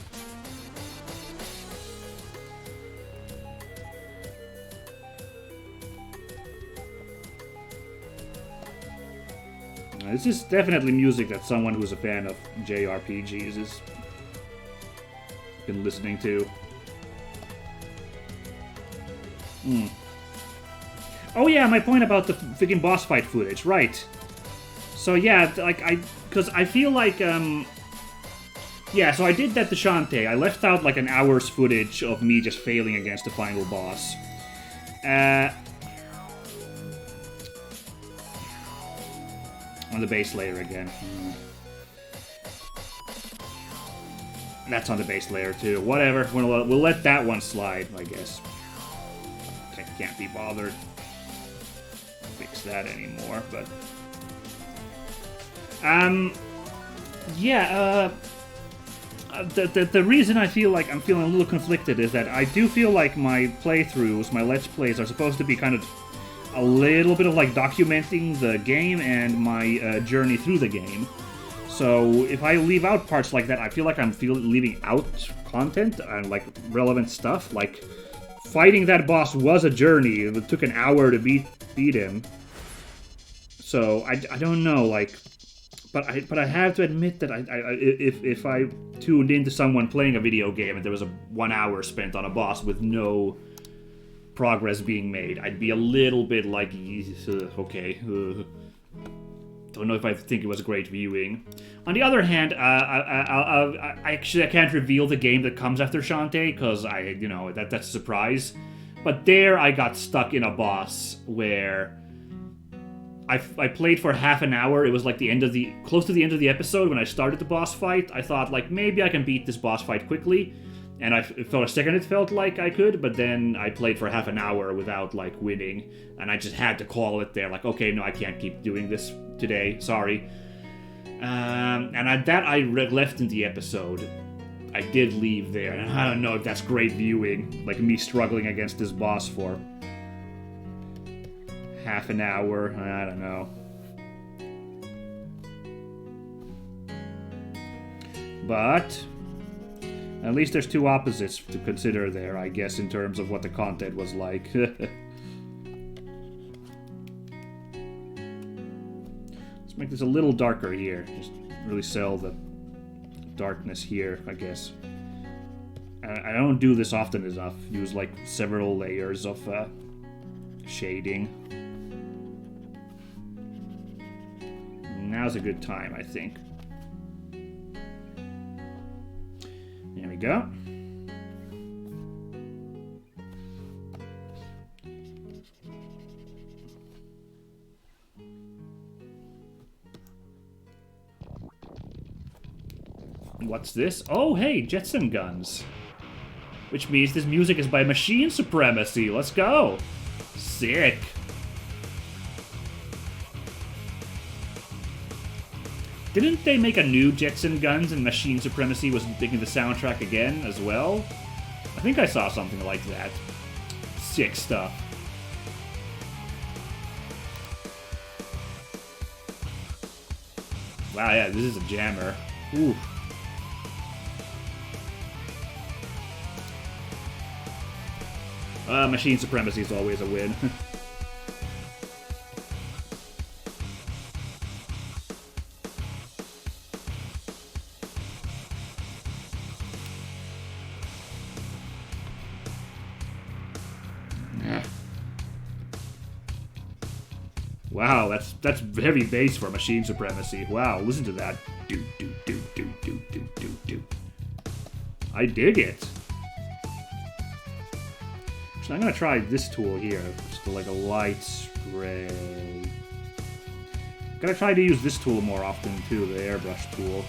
This is definitely music that someone who's a fan of JRPGs has been listening to. Oh yeah, my point about the freaking boss fight footage, right. So yeah, like, because I feel like, yeah, so I did that to Shantae. I left out like an hour's footage of me just failing against the final boss. On the base layer again. That's on the base layer too. Whatever, we'll let that one slide, I guess. I can't be bothered to fix that anymore, but... yeah, the reason I feel like I'm feeling a little conflicted is that I do feel like my playthroughs, my Let's Plays, are supposed to be kind of a little bit of like documenting the game and my journey through the game. So if I leave out parts like that, I feel like I'm leaving out content and like relevant stuff. Like fighting that boss was a journey. It took an hour to beat him. So I don't know, like, but I have to admit that if I tuned into someone playing a video game and there was a 1 hour spent on a boss with no progress being made, I'd be a little bit like, okay. Don't know if I think it was great viewing. On the other hand, I can't reveal the game that comes after Shantae, because that's a surprise. But there I got stuck in a boss where I played for half an hour. It was like close to the end of the episode when I started the boss fight. I thought, like, maybe I can beat this boss fight quickly. And for a second it felt like I could, but then I played for half an hour without, like, winning. And I just had to call it there, like, okay, no, I can't keep doing this today, sorry. And I left in the episode. I did leave there, and I don't know if that's great viewing, like me struggling against this boss for half an hour, I don't know. But at least there's two opposites to consider there, I guess, in terms of what the content was like. Let's make this a little darker here. Just really sell the darkness here, I guess. I don't do this often enough. Use, like, several layers of shading. Now's a good time, I think. There we go. What's this? Oh, hey, Jetson guns. Which means this music is by Machine Supremacy. Let's go. Sick. Didn't they make a new Jetson Guns and Machine Supremacy was making the soundtrack again as well? I think I saw something like that. Sick stuff. Wow, yeah, this is a jammer. Ooh. Machine Supremacy is always a win. Wow, that's heavy bass for Machine Supremacy. Wow, listen to that. Do do do do do do do do. I dig it. So I'm gonna try this tool here, just like a light spray. Gotta try to use this tool more often too, the airbrush tool.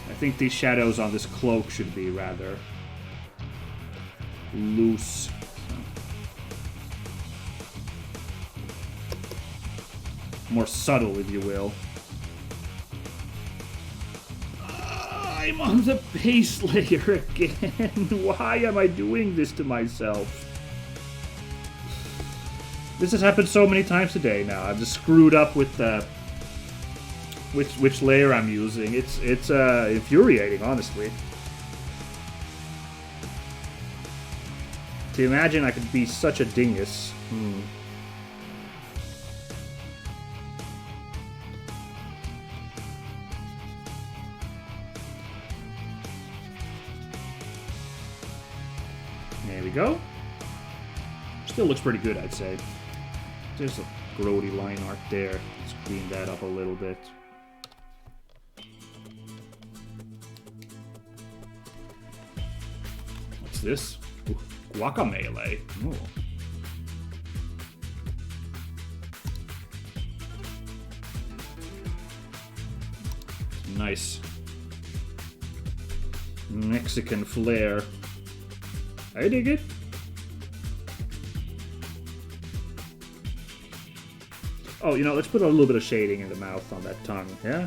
I think these shadows on this cloak should be rather loose. More subtle, if you will. I'm on the base layer again. Why am I doing this to myself? This has happened so many times today now. I've just screwed up with the which layer I'm using. It's infuriating, honestly. To imagine I could be such a dingus. There we go. Still looks pretty good, I'd say. There's a grody line art there. Let's clean that up a little bit. What's this? Ooh, guacamole. Ooh. Nice Mexican flair. I dig it. Oh, you know, let's put a little bit of shading in the mouth on that tongue, yeah?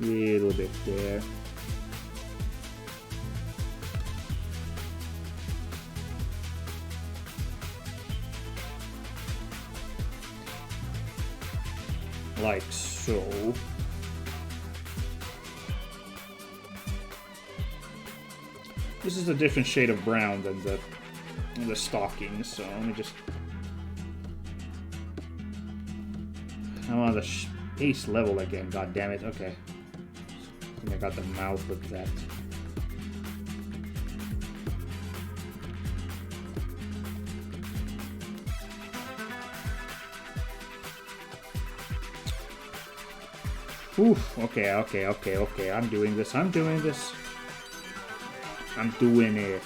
Little bit there. Like so. This is a different shade of brown than the stockings, so let me just... I'm on the space level again, god damn it. Okay. I think I got the mouth with that. Oof, okay. I'm doing this. I'm doing it.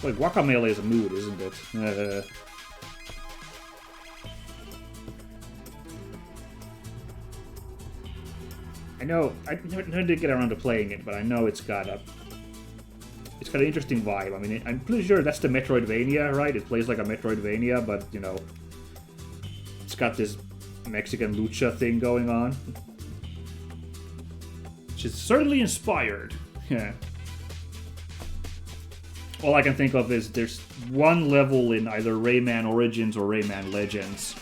Like, guacamole is a mood, isn't it? I know, I never did get around to playing it, but I know it's got an interesting vibe. I mean, I'm pretty sure that's the Metroidvania, right? It plays like a Metroidvania, but, you know, it's got this Mexican lucha thing going on. Which is certainly inspired. Yeah. All I can think of is there's one level in either Rayman Origins or Rayman Legends,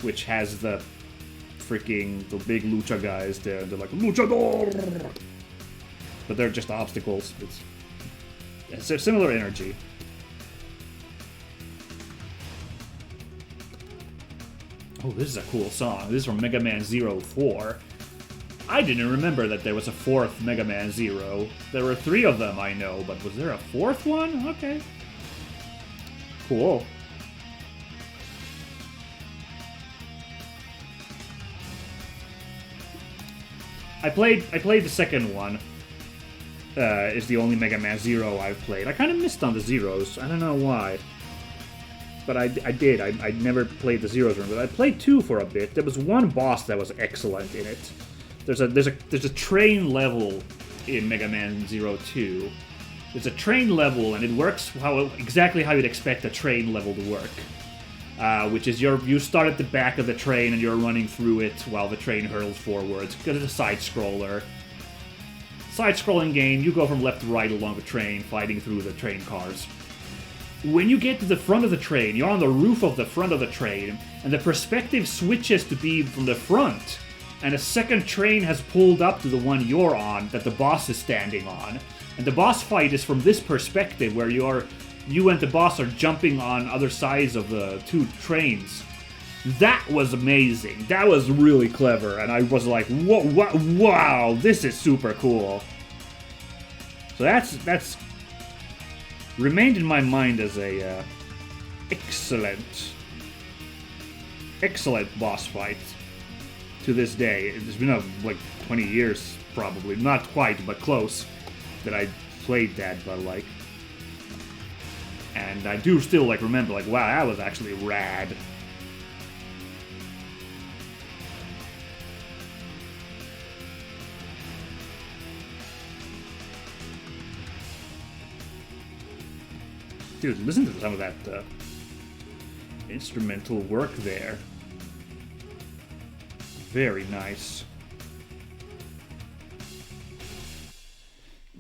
which has the big lucha guys there. They're like, luchador! But they're just obstacles. It's a similar energy. Oh, this is a cool song. This is from Mega Man 04. I didn't remember that there was a fourth Mega Man Zero. There were 3 of them, I know, but was there a 4th one? Okay. Cool. I played the second one. Is the only Mega Man Zero I've played. I kind of missed on the Zeros. I don't know why. But I did. I never played the Zeros one, but I played 2 for a bit. There was one boss that was excellent in it. There's a train level in Mega Man 2. There's a train level, and it works exactly how you'd expect a train level to work. Which is you start at the back of the train and you're running through it while the train hurtles forwards. Because it's a side-scroller. Side-scrolling game, you go from left to right along the train, fighting through the train cars. When you get to the front of the train, you're on the roof of the front of the train, and the perspective switches to be from the front. And a second train has pulled up to the one you're on that the boss is standing on. And the boss fight is from this perspective where you and the boss are jumping on other sides of the 2 trains. That was amazing. That was really clever. And I was like, wow, this is super cool. So that's remained in my mind as a excellent boss fight. To this day. It's been like 20 years, probably. Not quite, but close, that I played that, but like... And I do still, like, remember, like, wow, that was actually rad. Dude, listen to some of that instrumental work there. Very nice.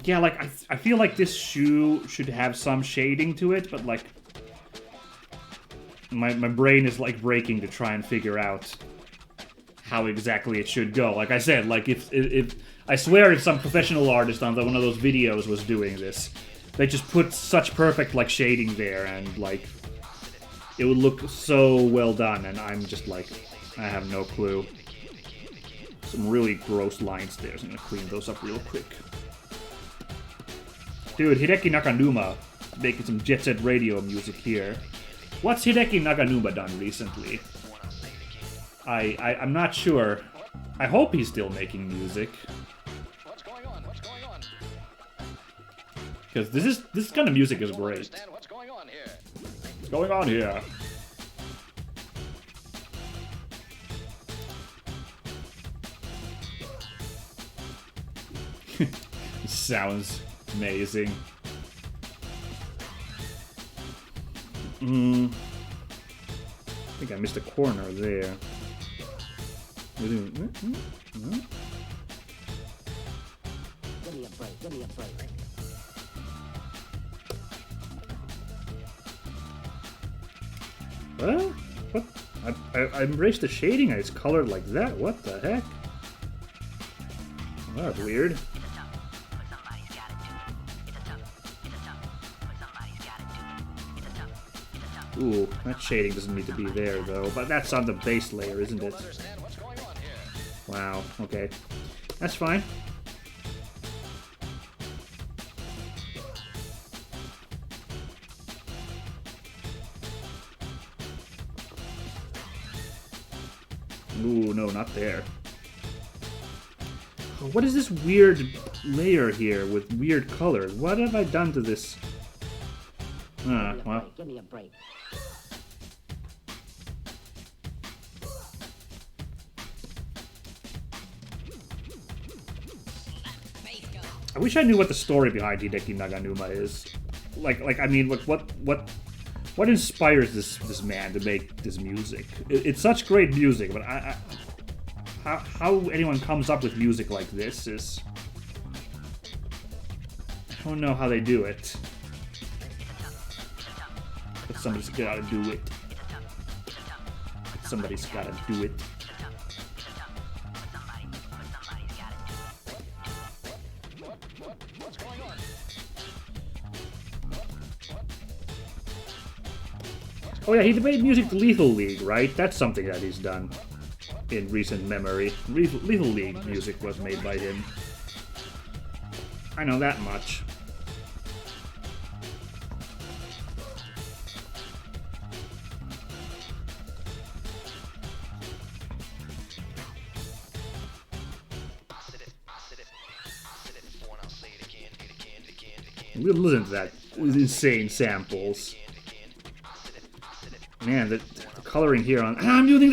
Yeah, like, I feel like this shoe should have some shading to it, but, like... My brain is, like, breaking to try and figure out how exactly it should go. Like I said, like, if I swear if some professional artist on one of those videos was doing this, they just put such perfect, like, shading there, and, like... It would look so well done, and I'm just like... I have no clue. Some really gross lines there, so I'm gonna clean those up real quick. Dude, Hideki Nakanuma making some Jet Set Radio music here. What's Hideki Nakanuma done recently? I'm not sure. I hope he's still making music. What's going on? Because this kind of music is great. What's going on here? What's going on here? Sounds amazing. I think I missed a corner there. Give me a break, give me a break. What? What? I embraced the shading and it's colored like that. What the heck? Well, that's weird. Ooh, that shading doesn't need to be there, though. But that's on the base layer, isn't it? Understand what's going on here. Wow, okay. That's fine. Ooh, no, not there. What is this weird layer here with weird colors? What have I done to this? Well. Give me a break. I wish I knew what the story behind Hideki Naganuma is. I mean, what inspires this man to make this music? It's such great music, but how anyone comes up with music like this is... I don't know how they do it. But somebody's gotta do it. Somebody's gotta do it. What's going on? Oh yeah, he made music to Lethal League, right? That's something that he's done in recent memory. Lethal League music was made by him. I know that much. Listen to that. Insane samples. Man, the coloring here on... I'm doing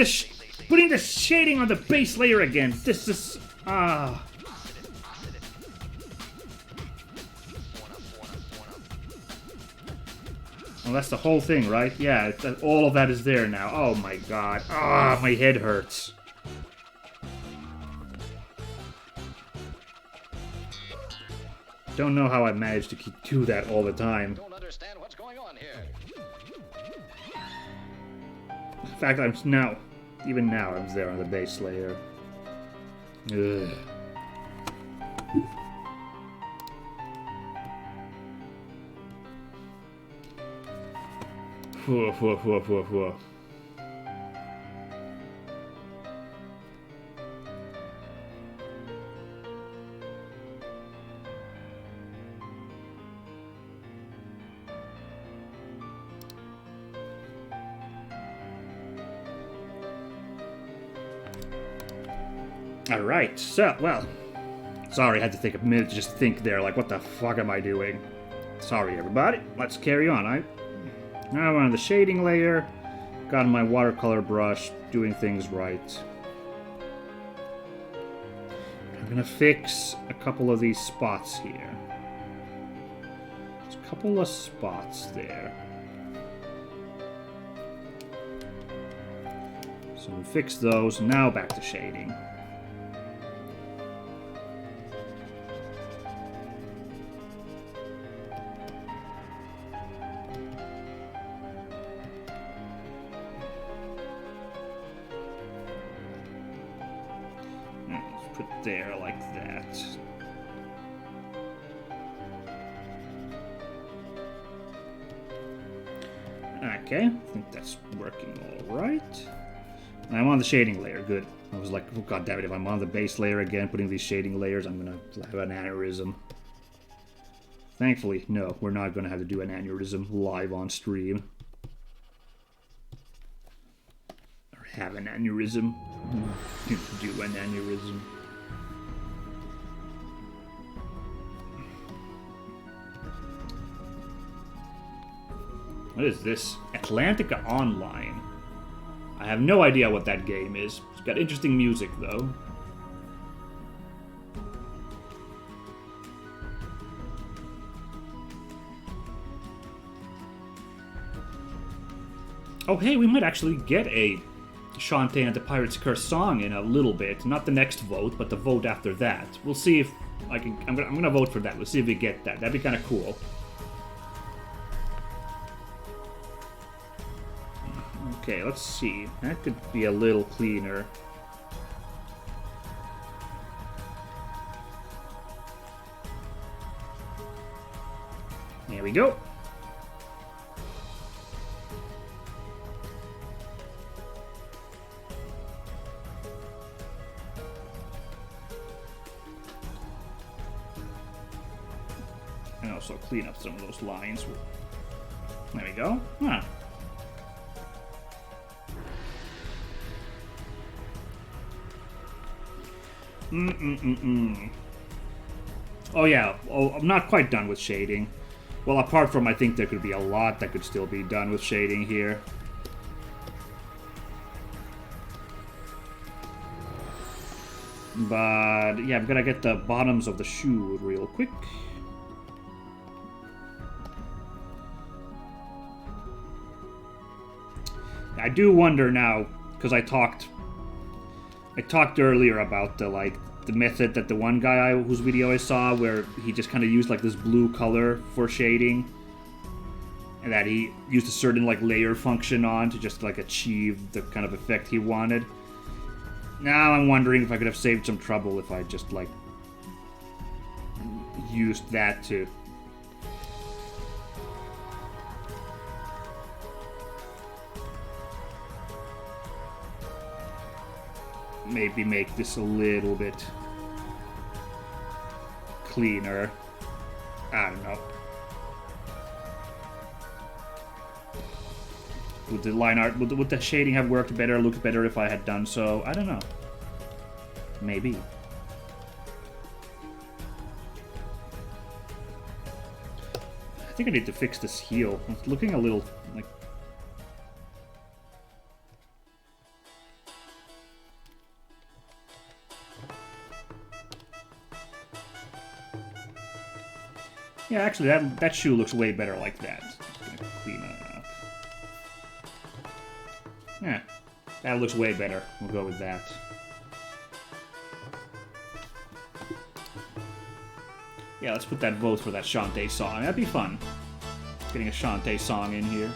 putting the shading on the base layer again. This is... Well, that's the whole thing, right? Yeah, all of that is there now. Oh my god. My head hurts. Don't know how I managed to do that all the time. Don't understand what's going on here. In fact, even now, I'm there on the base layer. Ugh. Whoa, whoa, whoa, whoa, whoa. Alright, so, well, sorry, I had to take a minute to just think there, like, what the fuck am I doing? Sorry, everybody, let's carry on. Now I'm on the shading layer, got my watercolor brush, doing things right. I'm gonna fix a couple of these spots here. There's a couple of spots there. So we fix those, now back to shading. There, like that. Okay, I think that's working alright. I'm on the shading layer, good. I was like, oh god damn it, if I'm on the base layer again, putting these shading layers, I'm gonna have an aneurysm. Thankfully, no, we're not gonna have to do an aneurysm live on stream. Or have an aneurysm. Do an aneurysm. What is this? Atlantica Online. I have no idea what that game is. It's got interesting music, though. Oh, hey, we might actually get a Shantae and the Pirate's Curse song in a little bit. Not the next vote, but the vote after that. We'll see if I can... I'm gonna vote for that. We'll see if we get that. That'd be kind of cool. Okay, let's see. That could be a little cleaner. There we go. clean up some of those lines. There we go. Huh. Oh yeah, I'm not quite done with shading. Well, apart from I think there could be a lot that could still be done with shading here. But yeah, I'm gonna get the bottoms of the shoe real quick. I do wonder now, because I talked earlier about the method that the one guy whose video I saw where he just kind of used like this blue color for shading, and that he used a certain like layer function on to just like achieve the kind of effect he wanted. Now I'm wondering if I could have saved some trouble if I just like used that to maybe make this a little bit cleaner. I don't know. Would the line art, would the shading have worked better, looked better if I had done so? I don't know. Maybe. I think I need to fix this heel. It's looking a little like... Yeah, actually, that shoe looks way better like that. Just gonna clean it up. Yeah, that looks way better. We'll go with that. Yeah, let's put that vote for that Shantae song. That'd be fun. Getting a Shantae song in here.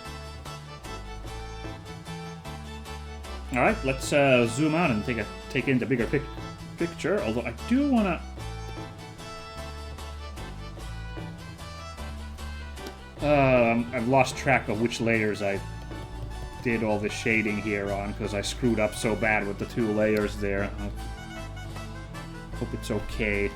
Alright, let's zoom out and take in the bigger picture. Although I do want to... I've lost track of which layers I did all the shading here on, because I screwed up so bad with the 2 layers there. I hope it's okay.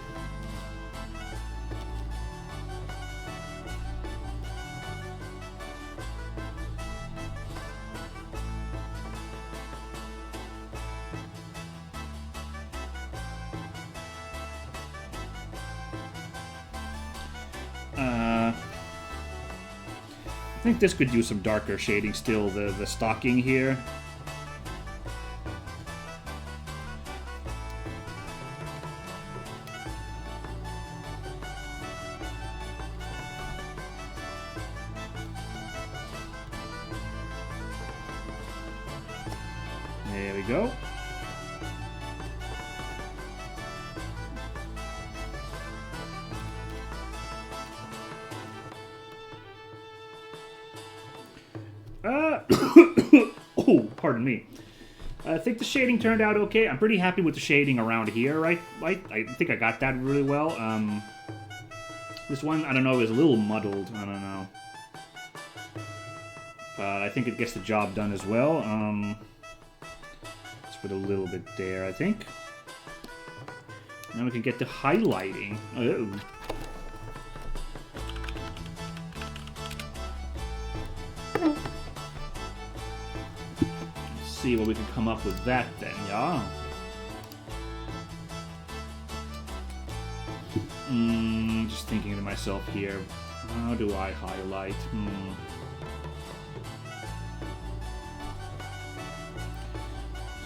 I think this could use some darker shading still, the stocking here. There we go. Oh, pardon me. I think the shading turned out okay. I'm pretty happy with the shading around here, right? I think I got that really well. This one, I don't know, is a little muddled. I don't know. But I think it gets the job done as well. Let's put a little bit there, I think. Now we can get to highlighting. Oh. See what we can come up with that then, yeah. Just thinking to myself here, how do I highlight?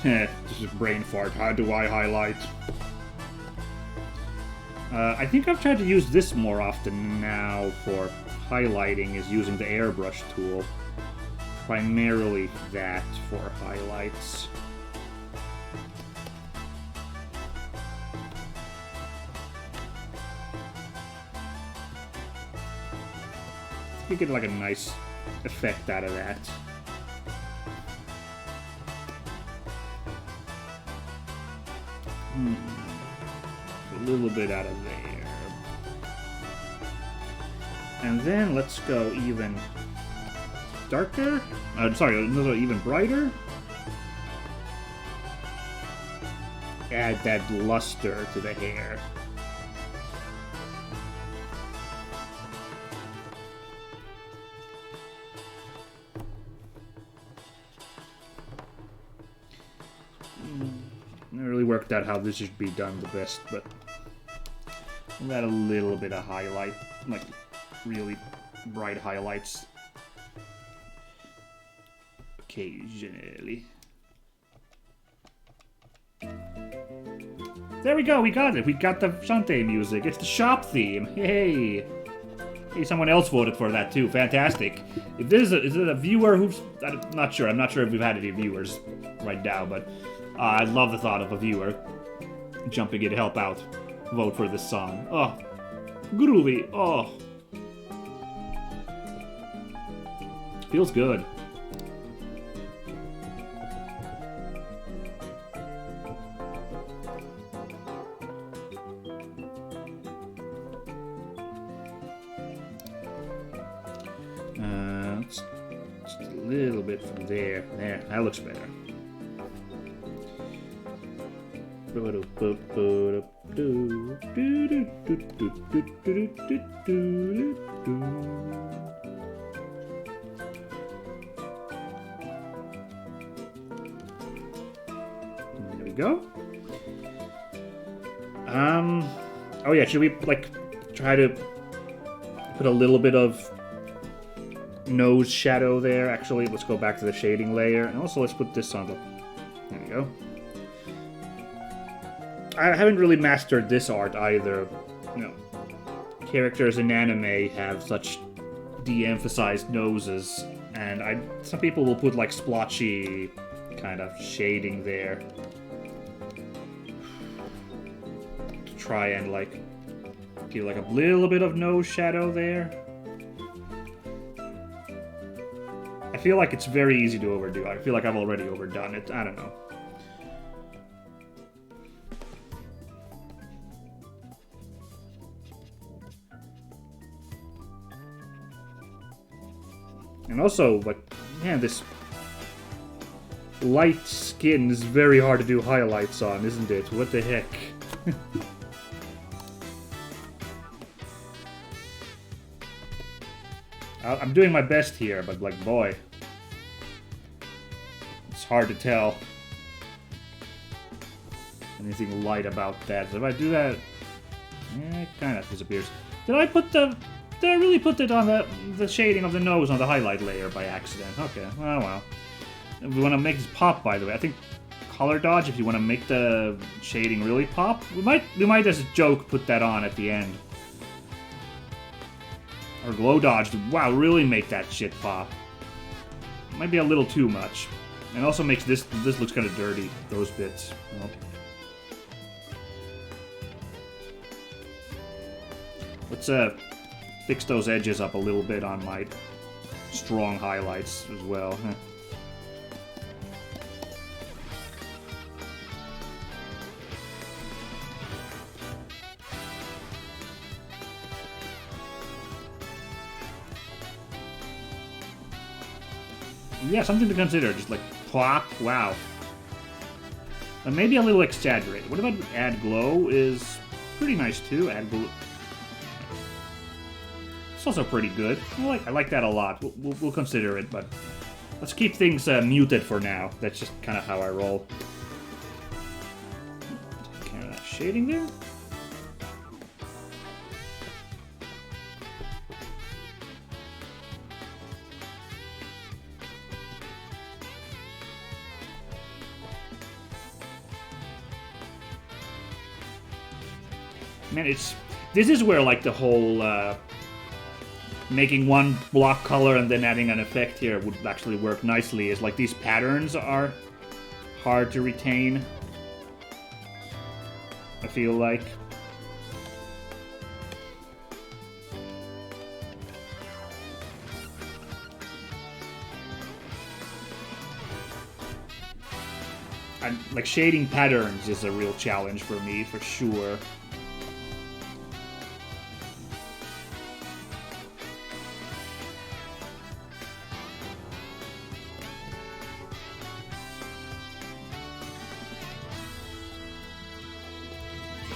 Just a brain fart. How do I highlight? I think I've tried to use this more often now for highlighting, is using the airbrush tool. Primarily that for highlights. You get like a nice effect out of that. A little bit out of there. And then let's go even darker? Sorry, even brighter? Add that luster to the hair. worked out how this should be done the best, but we'll add a little bit of highlight, like really bright highlights occasionally. There we go, we got it. We got the Shantae music. It's the shop theme. Hey. Hey, someone else voted for that too. Fantastic. If this is it a viewer who's... I'm not sure. I'm not sure if we've had any viewers right now, but I love the thought of a viewer jumping in to help out. Vote for this song. Oh. Groovy. Oh. Feels good. Just a little bit from there. There, that looks better. There we go. Oh yeah, should we like try to put a little bit of nose shadow there? Actually, let's go back to the shading layer, and also let's put this on the... There we go. I haven't really mastered this art either. You know, characters in anime have such de-emphasized noses, and some people will put like splotchy kind of shading there to try and like give like a little bit of nose shadow there. I feel like it's very easy to overdo. I feel like I've already overdone it. I don't know. And also, like, man, this light skin is very hard to do highlights on, isn't it? What the heck? I'm doing my best here, but, like, boy, it's hard to tell anything light about that. So if I do that, it kind of disappears. Did I really put it on the shading of the nose on the highlight layer by accident? Okay, well. If we want to make this pop, by the way, I think color dodge, if you want to make the shading really pop, we might as a joke put that on at the end. Or glow dodge to, wow, really make that shit pop. Might be a little too much. And also makes this looks kind of dirty, those bits. Well, let's fix those edges up a little bit on my strong highlights as well. Yeah, something to consider. Just like plop, wow. And maybe a little exaggerated. What about add glow is pretty nice too. Add glow. It's also pretty good. I like that a lot. We'll consider it, but let's keep things muted for now. That's just kind of how I roll. Kind of shading there. Man, this is where like the whole making one block color and then adding an effect here would actually work nicely. Is like these patterns are hard to retain, I feel like. And like shading patterns is a real challenge for me, for sure.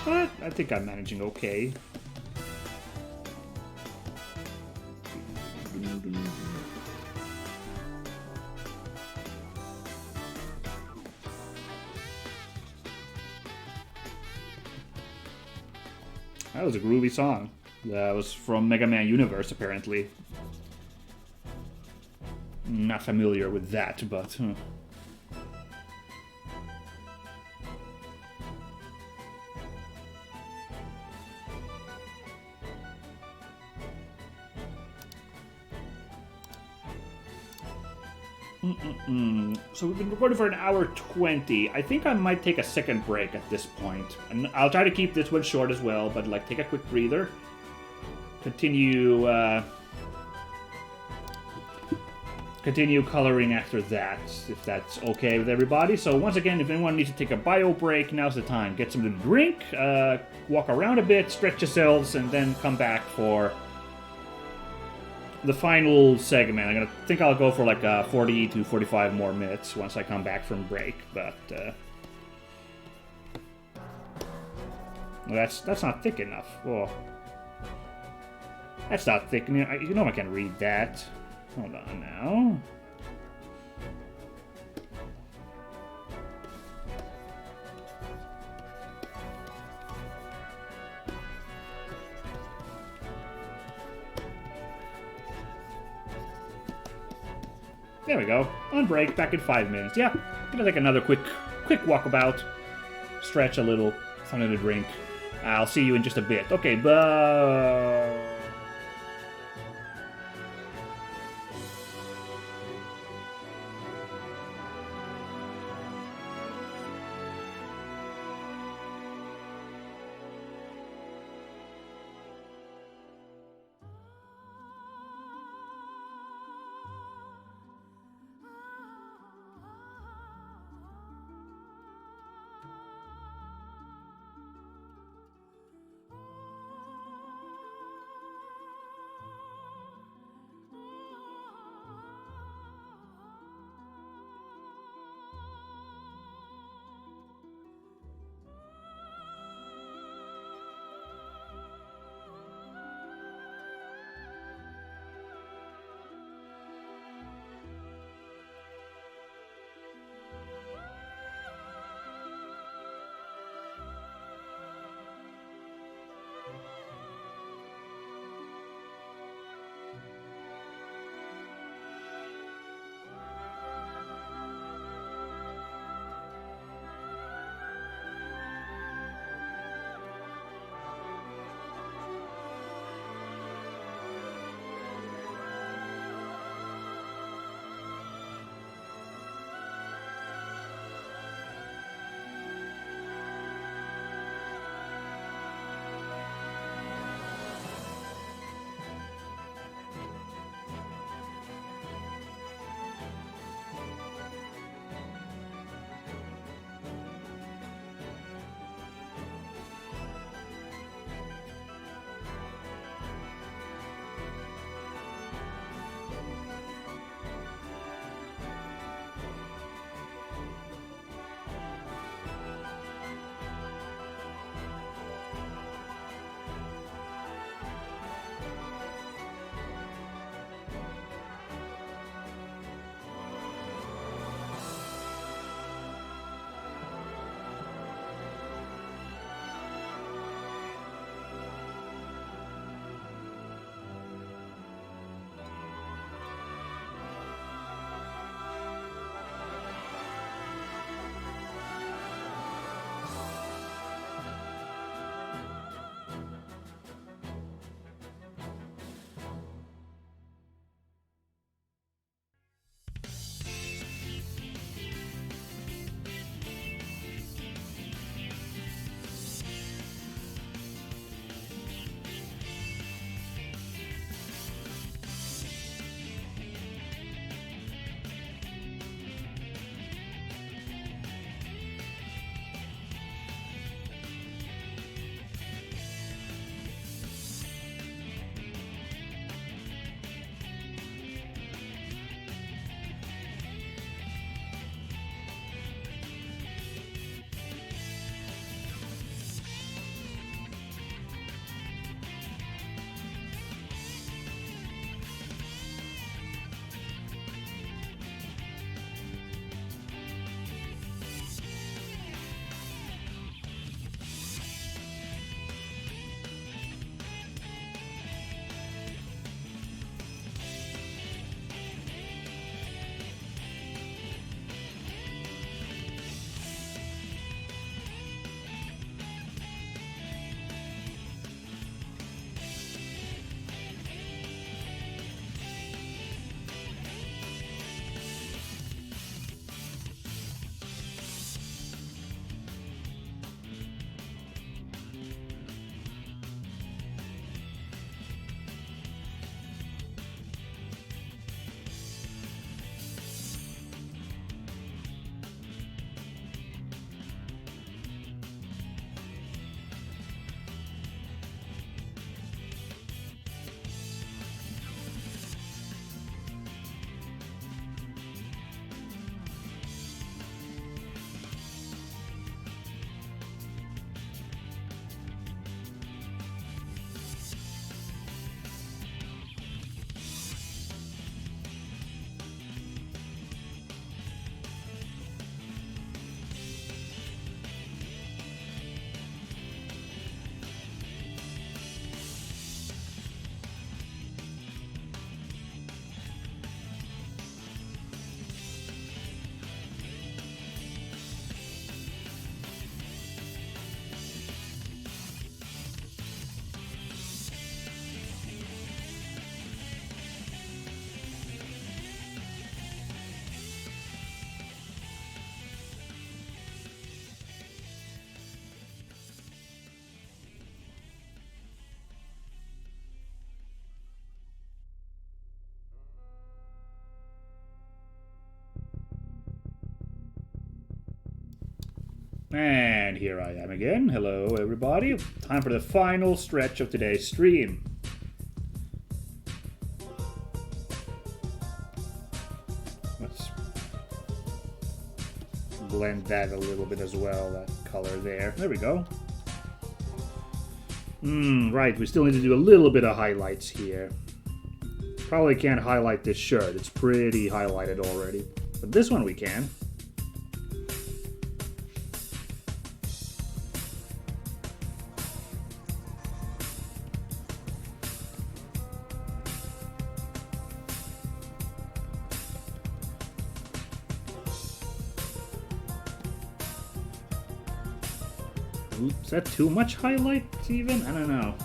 But I think I'm managing okay. That was a groovy song. That was from Mega Man Universe, apparently. Not familiar with that, but... So we've been recording for an hour 20. I think I might take a second break at this point. And I'll try to keep this one short as well, but like take a quick breather. Continue coloring after that, if that's okay with everybody. So once again, if anyone needs to take a bio break, now's the time. Get something to drink, walk around a bit, stretch yourselves, and then come back for the final segment. I think I'll go for like 40 to 45 more minutes once I come back from break, but well, that's not thick enough. Oh, that's not thick enough. You know I can read that. Hold on now. There we go. On break, back in 5 minutes. Yeah, gonna take another quick walkabout. Stretch a little, something to drink. I'll see you in just a bit. Okay, bye. And here I am again. Hello, everybody. Time for the final stretch of today's stream. Let's blend that a little bit as well, that color there. There we go. Right, we still need to do a little bit of highlights here. Probably can't highlight this shirt. It's pretty highlighted already. But this one we can. Is that too much highlights even? I don't know.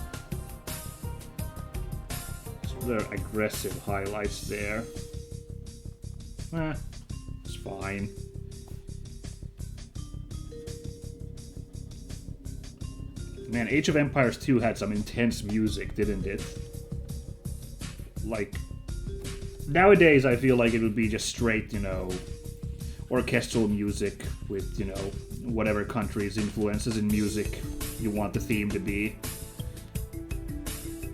They're aggressive highlights there. It's fine. Man, Age of Empires 2 had some intense music, didn't it? Like, nowadays I feel like it would be just straight, you know, orchestral music with, you know, whatever country's influences in music you want the theme to be.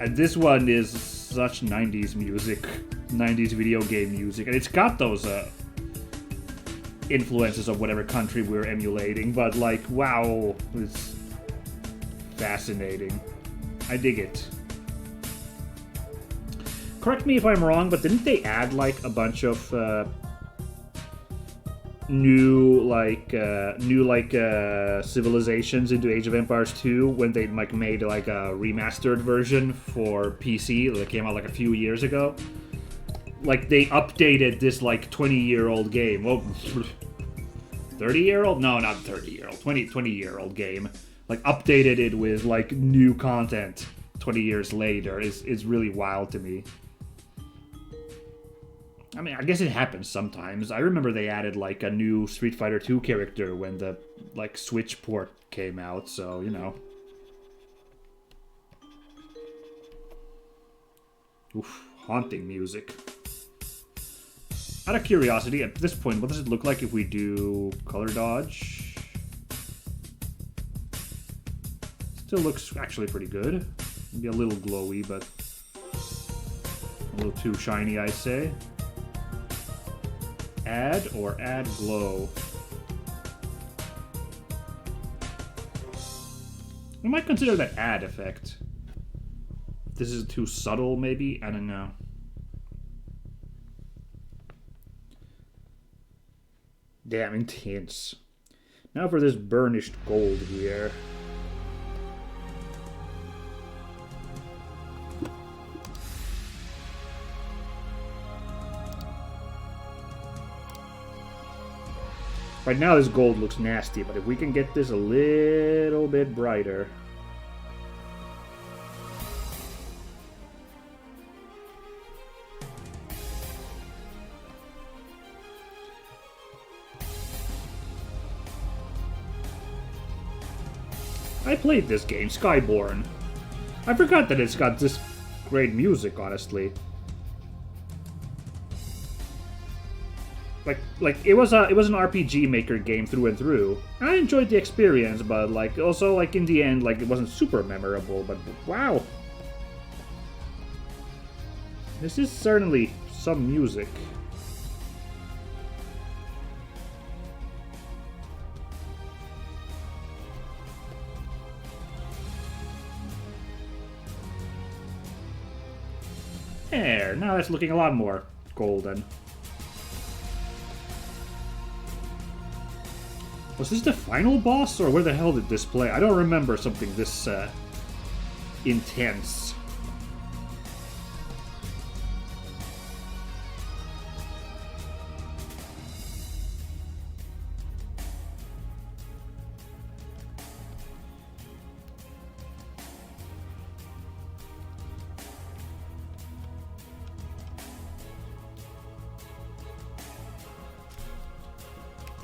And this one is such 90s music, 90s video game music, and it's got those influences of whatever country we're emulating, but like, wow, it's fascinating. I dig it. Correct me if I'm wrong, but didn't they add like a bunch of new civilizations into Age of Empires 2 when they like made like a remastered version for PC that came out like a few years ago? Like they updated this like 20-year-old game. Well, 30-year-old? No, not 30-year-old. 20-year-old game. Like updated it with like new content 20 years later is really wild to me. I mean, I guess it happens sometimes. I remember they added like a new Street Fighter 2 character when the like Switch port came out, so you know. Oof, haunting music. Out of curiosity, at this point, what does it look like if we do color dodge? Still looks actually pretty good. Maybe a little glowy, but a little too shiny, I say. Add or add glow? I might consider that add effect. This is too subtle, maybe? I don't know. Damn intense. Now for this burnished gold here. Right now this gold looks nasty, but if we can get this a little bit brighter. I played this game, Skyborn. I forgot that it's got this great music, honestly. Like it was an RPG Maker game through and through. I enjoyed the experience, but like also like in the end, like it wasn't super memorable. But wow, this is certainly some music. There, now that's looking a lot more golden. Was this the final boss, or where the hell did this play? I don't remember something this intense.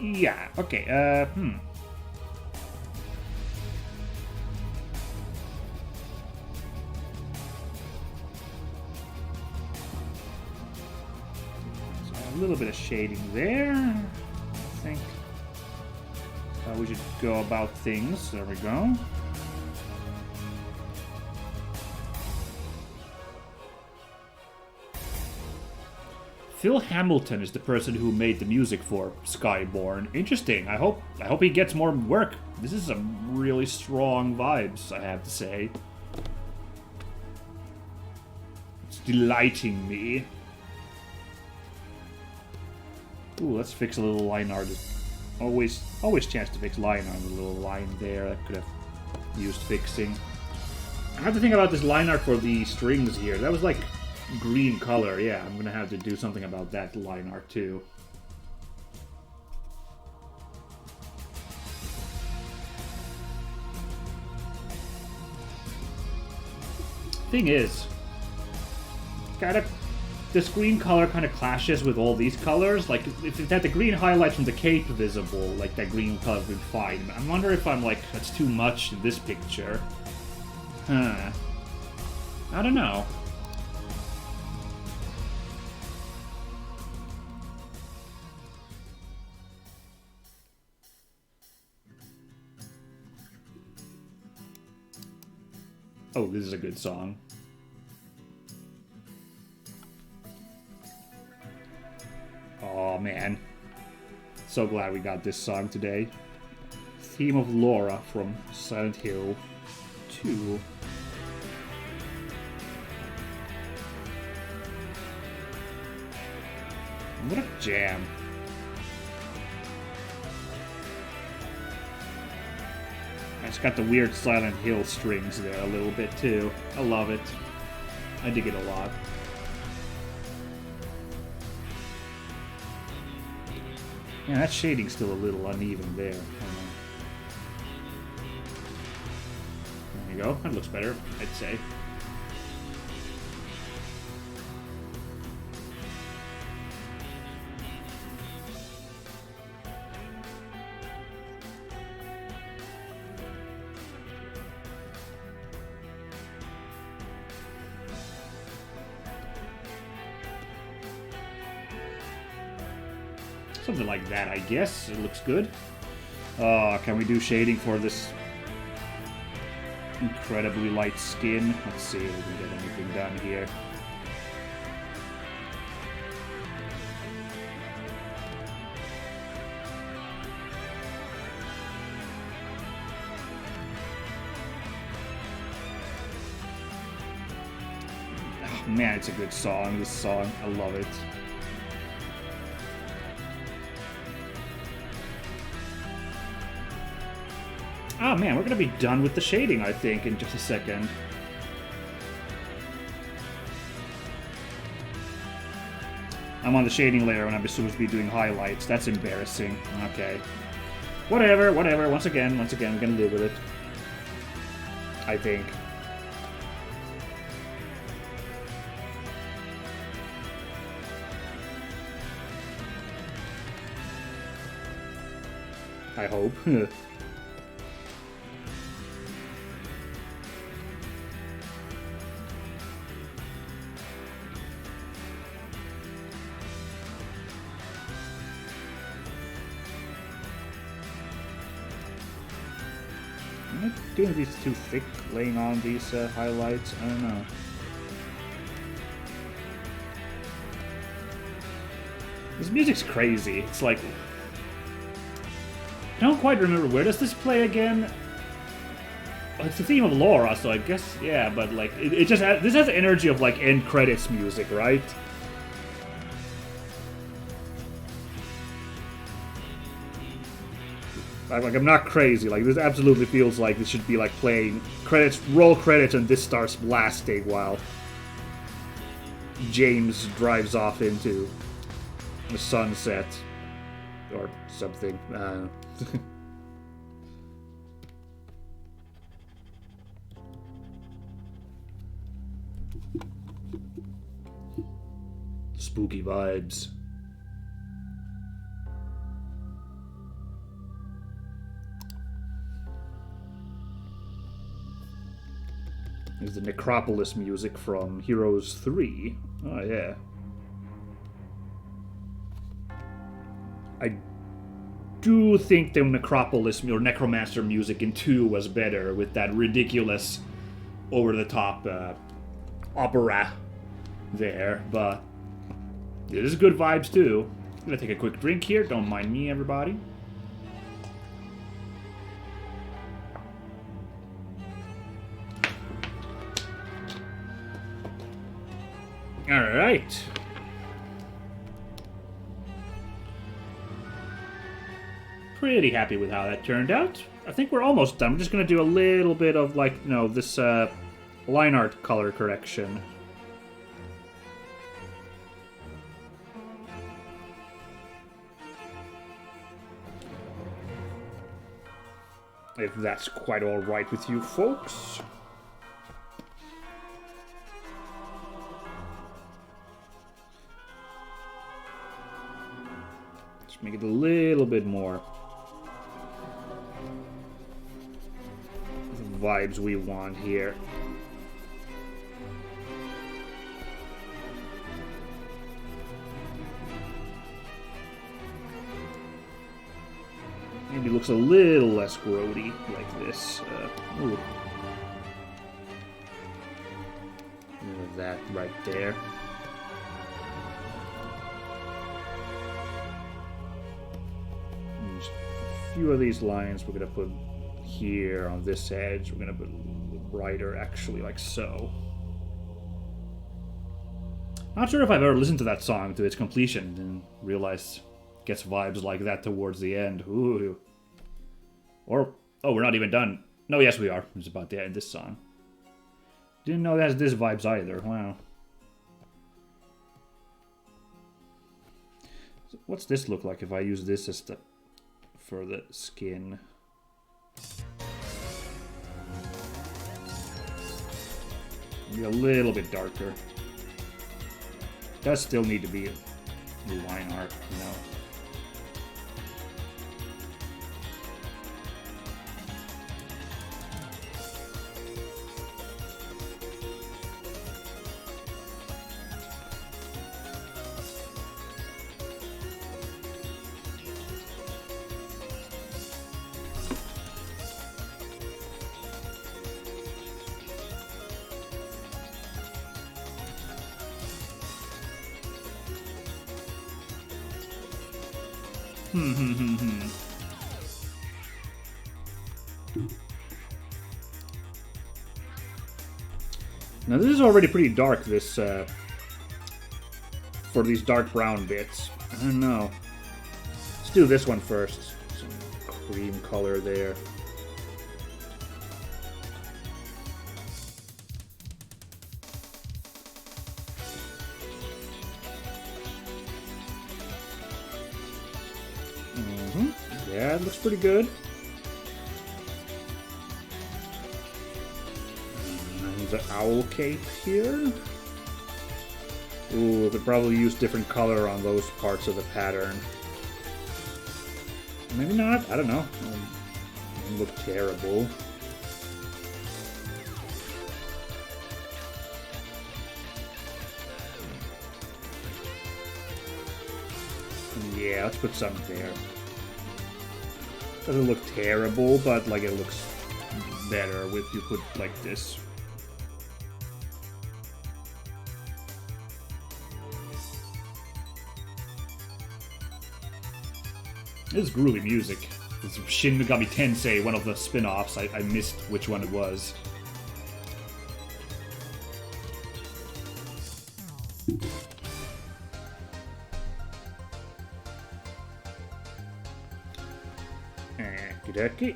Yeah, okay, So a little bit of shading there, I think. How we should go about things. There we go. Phil Hamilton is the person who made the music for Skyborn. Interesting. I hope he gets more work. This is some really strong vibes, I have to say. It's delighting me. Ooh, let's fix a little line art. Always chance to fix line art. A little line there that could have used fixing. I have to think about this line art for the strings here. That was like green color. Yeah, I'm gonna have to do something about that line art too. Thing is, this green color kind of clashes with all these colors. Like, if it had the green highlights from the cape visible, like, that green color would be fine. I wonder if I'm like, that's too much in this picture. Huh. I don't know. Oh, this is a good song. Oh man. So glad we got this song today. Theme of Laura from Silent Hill 2. What a jam. It's got the weird Silent Hill strings there a little bit too. I love it. I dig it a lot. Yeah, that shading's still a little uneven there. There you go. That looks better, I'd say. Something like that, I guess. It looks good. Can we do shading for this incredibly light skin? Let's see if we can get anything done here. Oh, man, it's a good song, this song. I love it. Oh man, we're gonna be done with the shading, I think, in just a second. I'm on the shading layer when I'm supposed to be doing highlights. That's embarrassing. Okay. Whatever. Once again, we're gonna live with it. I think. I hope. Am I doing these too thick, laying on these highlights? I don't know. This music's crazy. It's like... I don't quite remember, where does this play again? Oh, it's the theme of Laura, so I guess, yeah, but like, it just has, this has the energy of like end credits music, right? Like, I'm not crazy, like, this absolutely feels like this should be like playing credits, roll credits, and this starts blasting while James drives off into the sunset. Or something. Spooky vibes. There's the Necropolis music from Heroes 3. Oh, yeah. I do think the Necropolis or Necromancer music in 2 was better with that ridiculous, over-the-top opera there, but it is good vibes too. I'm gonna take a quick drink here, don't mind me, everybody. Alright. Pretty happy with how that turned out. I think we're almost done. I'm just gonna do a little bit of, like, you know, this line art color correction. If that's quite alright with you folks. Just make it a little bit more the vibes we want here. Maybe looks a little less grody like this. Ooh. That right there. And just a few of these lines we're gonna put here on this edge. We're gonna put a little brighter, actually, like so. Not sure if I've ever listened to that song to its completion and realized it gets vibes like that towards the end. Ooh. Or, oh, we're not even done. No, yes, we are. It's about to end this song. Didn't know it has this vibes either. Wow. So what's this look like if I use this as the for the skin? Maybe a little bit darker. Does still need to be line art, you know. Now this is already pretty dark, this, for these dark brown bits. I don't know. Let's do this one first. Some cream color there. Yeah, it looks pretty good. The owl cape here. Ooh, could probably use different color on those parts of the pattern. Maybe not. I don't know. It look terrible. Yeah, let's put some there. Doesn't look terrible, but like it looks better if you put like this. This is groovy music. It's Shin Megami Tensei, one of the spin-offs. I missed which one it was. Okey-dokey.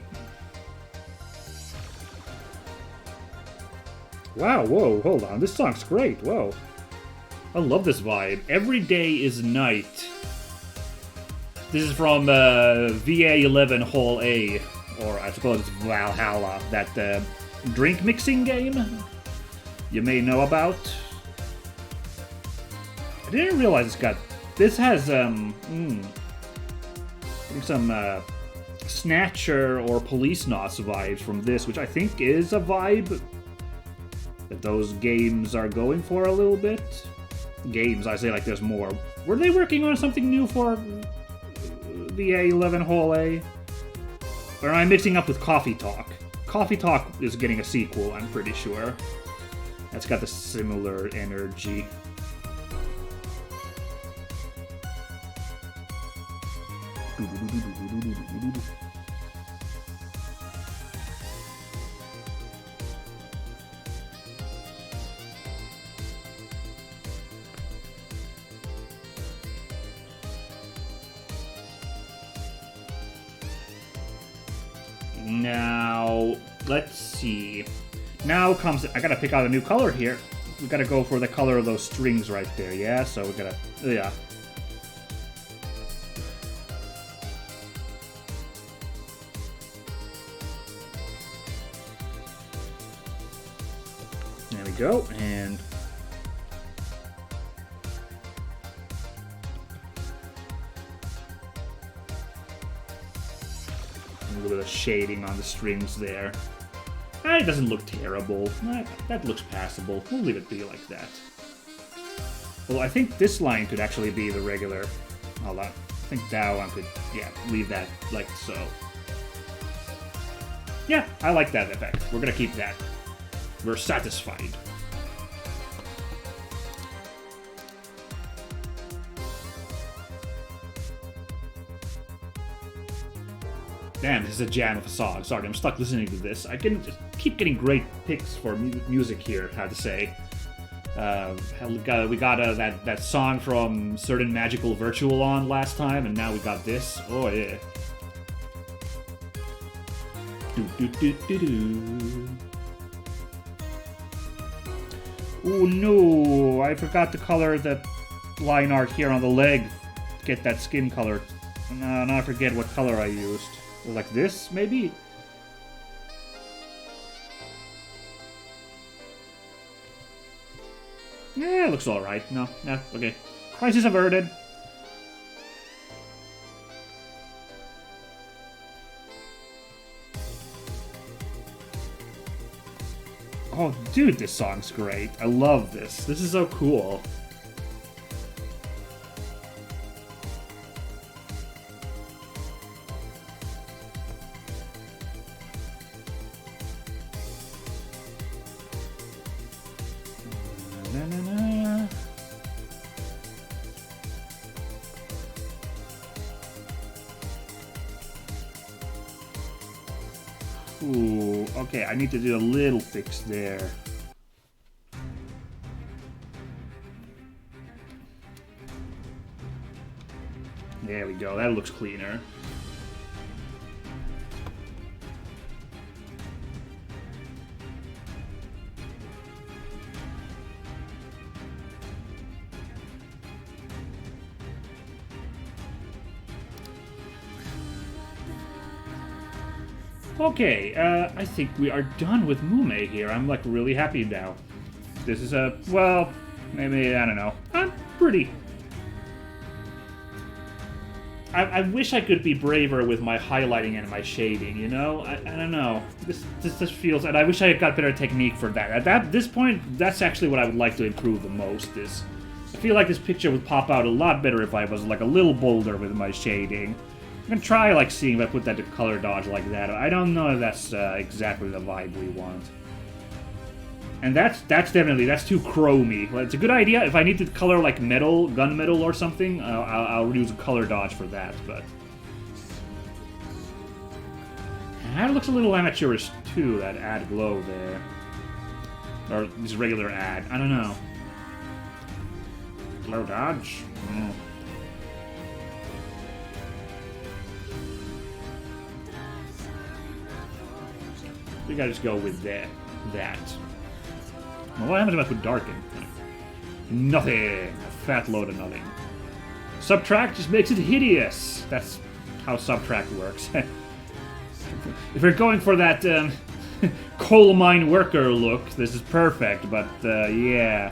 Wow, whoa, hold on. This song's great. Whoa. I love this vibe. Every day is night. This is from VA11 Hall A, or I suppose it's Valhalla, that drink mixing game you may know about. I didn't realize it's got... This has, some Snatcher or Police Knots vibes from this, which I think is a vibe that those games are going for a little bit. Games, I say like there's more. Were they working on something new for VA11 Hole A. Or am I mixing up with Coffee Talk? Coffee Talk is getting a sequel, I'm pretty sure. That's got the similar energy. Now, let's see. Now comes... I gotta pick out a new color here. We gotta go for the color of those strings right there, yeah? So we gotta... yeah. There we go, and... a little bit of shading on the strings there. It doesn't look terrible. That looks passable. We'll leave it be like that. Well, I think this line could actually be the regular... hold on. I think that one could, yeah, leave that like so. Yeah, I like that effect. We're gonna keep that. We're satisfied. Damn, this is a jam of a song. Sorry, I'm stuck listening to this. I can just keep getting great picks for music here, I have to say. We got that song from Certain Magical Virtual on last time, and now we got this. Oh, yeah. Oh, no. I forgot to color the line art here on the leg. Get that skin color. Now I forget what color I used. Like this, maybe? Yeah, it looks alright. No, yeah, okay. Crisis averted. Oh, dude, this song's great. I love this. This is so cool. Ooh, okay, I need to do a little fix there. There we go, that looks cleaner. Okay, I think we are done with Mumei here. I'm, like, really happy now. This is a, well, maybe, I don't know. I'm pretty... I wish I could be braver with my highlighting and my shading, you know? I don't know. This just feels... And I wish I had got better technique for that. At this point, that's actually what I would like to improve the most, is... I feel like this picture would pop out a lot better if I was, like, a little bolder with my shading. I'm gonna try, like, seeing if I put that to color dodge like that. I don't know if that's exactly the vibe we want. And that's definitely, that's too chromy. Well, it's a good idea. If I need to color, like, metal, gunmetal or something, I'll use a color dodge for that, but... That looks a little amateurish, too, that add glow there. Or this regular add. I don't know. Glow dodge? Mm. We gotta just go with that. Well, what happens if I put darken? Nothing. A fat load of nothing. Subtract just makes it hideous. That's how subtract works. If we're going for that coal mine worker look, this is perfect, but yeah.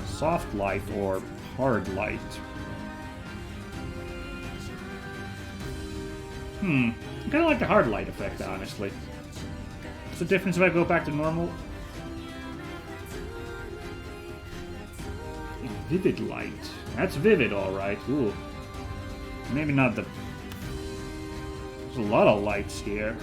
Soft light or hard light? I kinda like the hard light effect, honestly. What's the difference if I go back to normal? Vivid light. That's vivid, alright. Ooh. Maybe not the... There's a lot of lights here.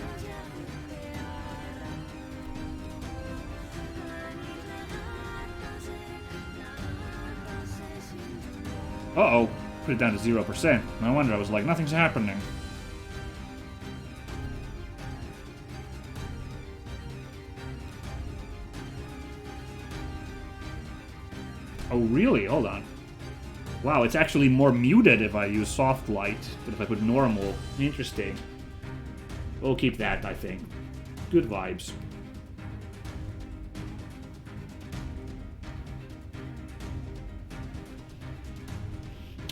Uh-oh. Put it down to 0%. No wonder, I was like, nothing's happening. Oh, really? Hold on. Wow, it's actually more muted if I use soft light than if I put normal. Interesting. We'll keep that, I think. Good vibes.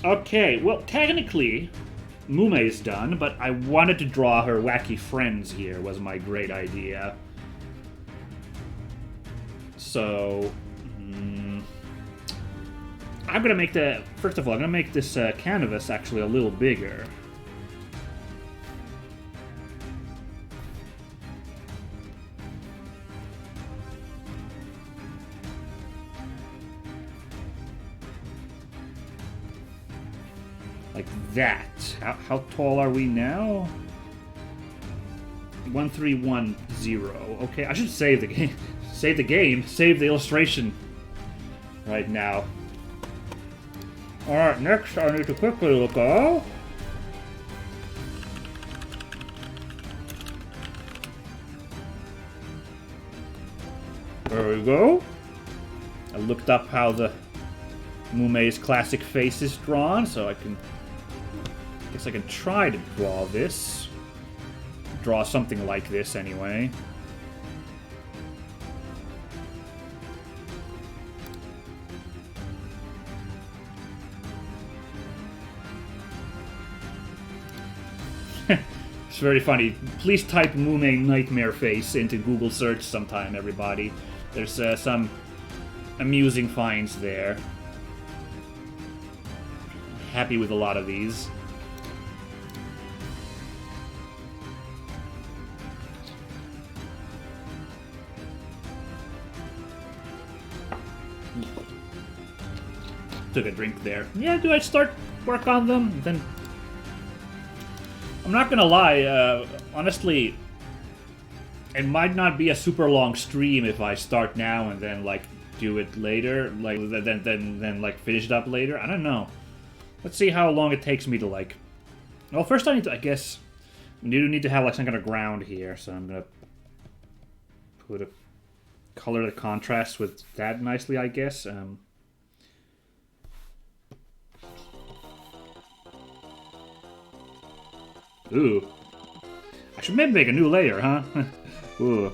Okay, well, technically, Mumei is done, but I wanted to draw her wacky friends here, was my great idea. So... I'm gonna make the... First of all, I'm gonna make this canvas actually a little bigger. Like that. How tall are we now? 1310. Okay, I should save the game. Save the game. Save the illustration right now. Alright, next I need to quickly look up. There we go. I looked up how the Mumei's classic face is drawn, so I guess I can try to draw this. Draw something like this, anyway. It's very funny. Please type Mumei Nightmare Face into Google search sometime, everybody. There's some amusing finds there. Happy with a lot of these. Took a drink there. Yeah, do I start work on them? Then I'm not gonna lie, honestly, it might not be a super long stream if I start now and then like do it later, like then like finish it up later. I don't know. Let's see how long it takes me to like. Well, first I need to, I guess, we do need to have like some kind of ground here, so I'm gonna put a color that contrasts with that nicely, I guess. Ooh. I should maybe make a new layer, huh? Ooh.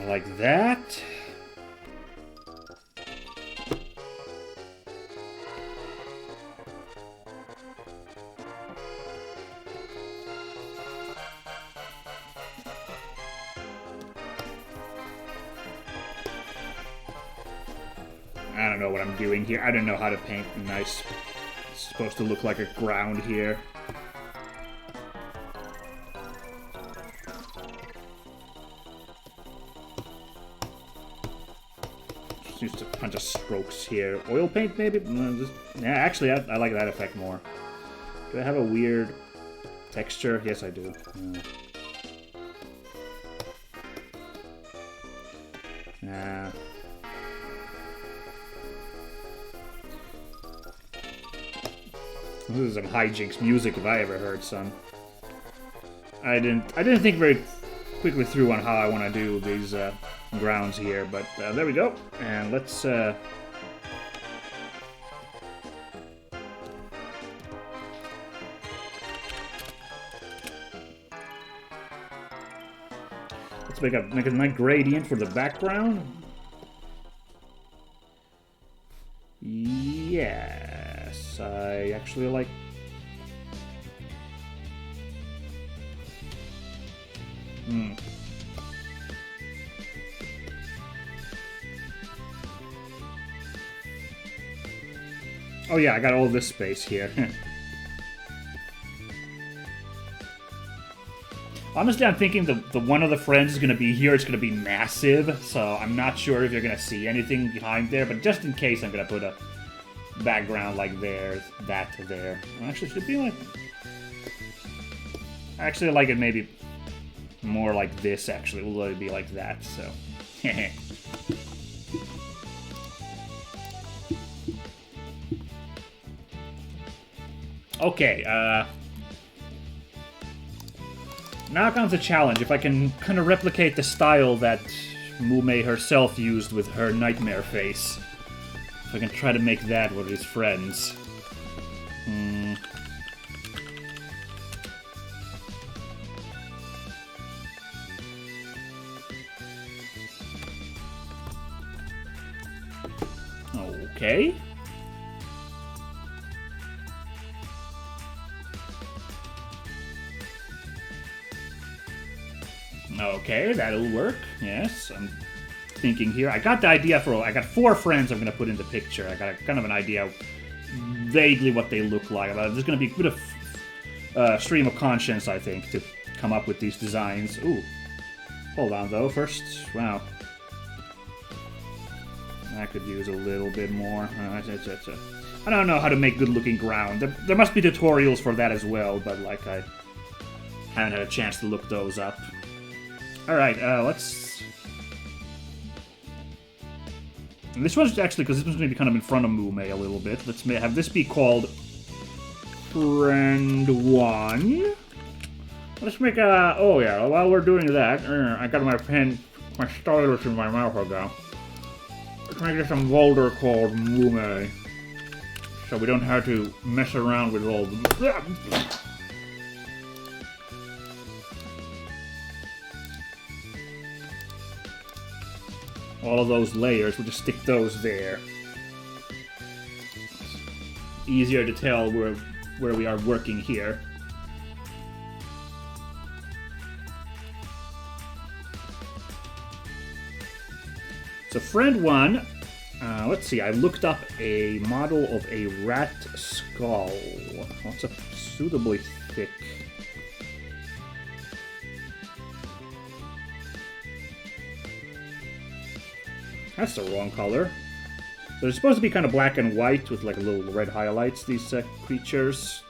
Like that. I don't know what I'm doing here. I don't know how to paint nice. It's supposed to look like a ground here. Just a bunch of strokes here. Oil paint, maybe? Yeah, actually, I like that effect more. Do I have a weird texture? Yes, I do. Nah. This is some hijinks music if I ever heard some. I didn't think very quickly through on how I want to do these grounds here, but there we go. And let's make a nice gradient for the background. Yes, I actually like. Oh yeah, I got all this space here. Honestly, I'm thinking the one of the friends is going to be here. It's going to be massive, so I'm not sure if you're going to see anything behind there. But just in case, I'm going to put a background like there, that there. Actually, it should be like... Actually, I like it maybe more like this, actually. We'll let it be like that, so... Okay, now comes the challenge. If I can kind of replicate the style that Mumei herself used with her nightmare face. If I can try to make that with his friends. Okay. Okay, that'll work. Yes, I'm thinking here. I got the idea for... I got 4 friends I'm going to put in the picture. I got kind of an idea vaguely what they look like. There's going to be a bit of stream of conscience, I think, to come up with these designs. Ooh. Hold on, though. First, wow. I could use a little bit more. I don't know how to make good-looking ground. There must be tutorials for that as well, but, like, I haven't had a chance to look those up. Alright, let's... And this one's actually, because this one's going to be kind of in front of Mumei a little bit. Let's have this be called... Friend 1. Let's make a... Oh, yeah, while we're doing that, I got my pen, my stylus in my mouth ago. Let's make this some folder called Mumei. So we don't have to mess around with all the... All of those layers, we'll just stick those there. Easier to tell where we are working here. So friend 1, let's see, I looked up a model of a rat skull. What's a suitably thick? That's the wrong color. They're supposed to be kind of black and white with like little red highlights, these creatures.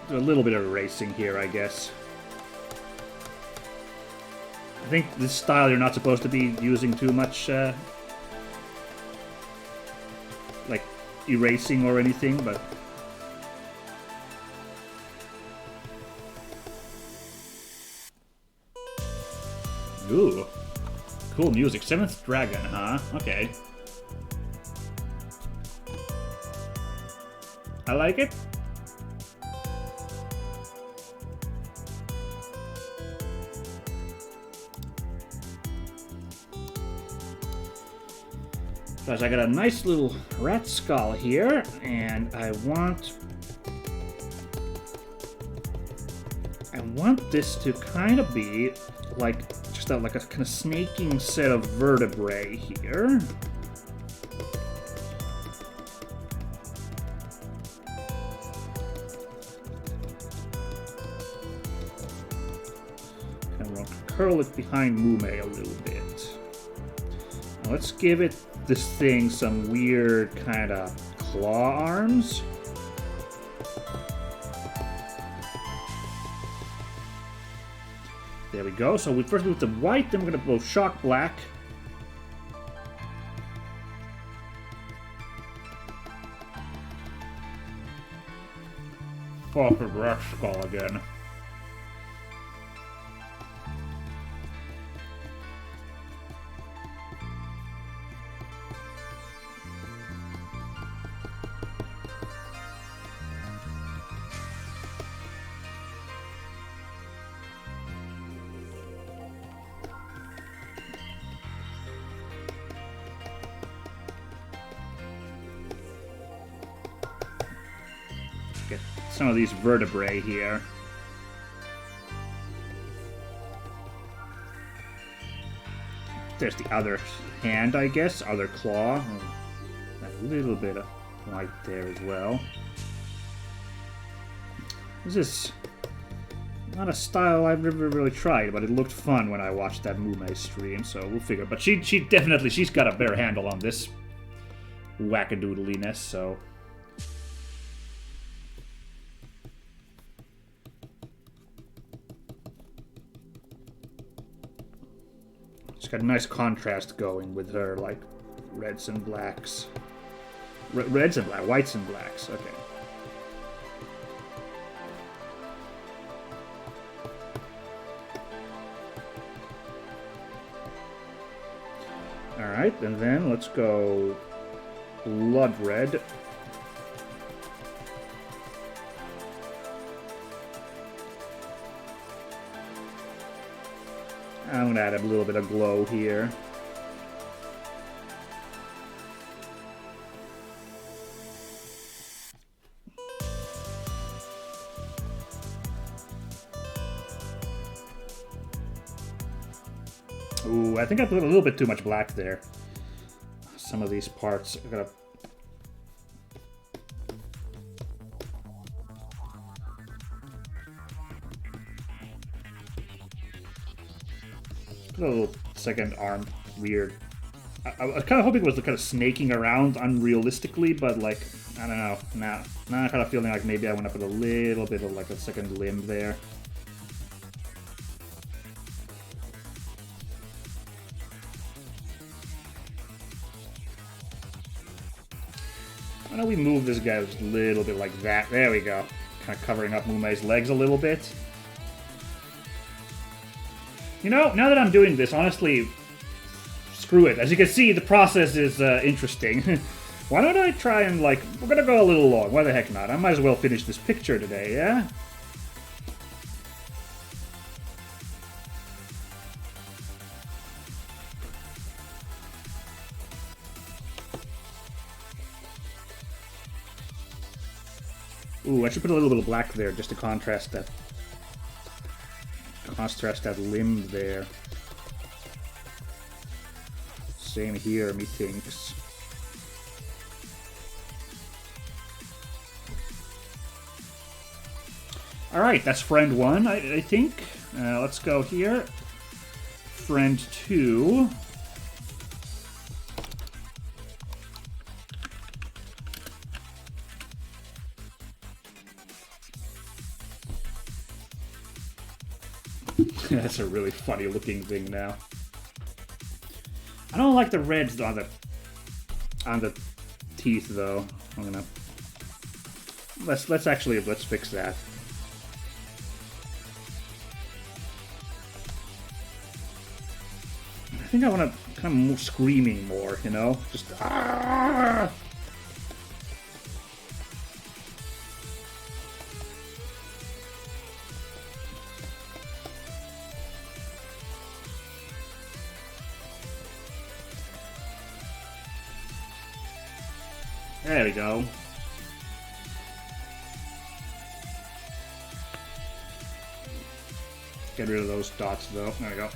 Do a little bit of erasing here, I guess. I think this style you're not supposed to be using too much, like, erasing or anything, but... Ooh. Cool music. 7th Dragon, huh? Okay. I like it. Guys, I got a nice little rat skull here, and I want this to kind of be like just like a kind of snaking set of vertebrae here. And we'll curl it behind Mumei a little bit. Now let's give it this thing some weird kind of claw arms. There we go. So we first with the white, then we're going to go shock black. Fucking rat skull again. some of these vertebrae here. There's the other hand, I guess, other claw. A little bit of white there as well. This is not a style I've never really tried, but it looked fun when I watched that Mumei stream, so we'll figure. But she's got a better handle on this wackadoodliness, so... She's got a nice contrast going with her, like, reds and blacks. Reds and black, whites and blacks, okay. Alright, and then let's go blood red. I'm gonna add a little bit of glow here. Ooh, I think I put a little bit too much black there. Some of these parts are gonna... Put a little second arm weird. I was kind of hoping it was kind of snaking around unrealistically, but like, I don't know. Now I'm kind of feeling like maybe I want to put a little bit of like a second limb there. Why don't we move this guy just a little bit like that? There we go. Kind of covering up Mumei's legs a little bit. You know, now that I'm doing this, honestly, screw it. As you can see, the process is interesting. Why don't I try and, like, we're gonna go a little long. Why the heck not? I might as well finish this picture today, yeah? Ooh, I should put a little bit of black there just to contrast that limb there. Same here, methinks. Alright, that's friend 1, I think. Let's go here. Friend 2. That's a really funny looking thing now. I don't like the reds on the teeth though. I'm gonna let's fix that. I think I want to kind of move screaming more, you know, just ah! There we go. Get rid of those dots, though. There we go.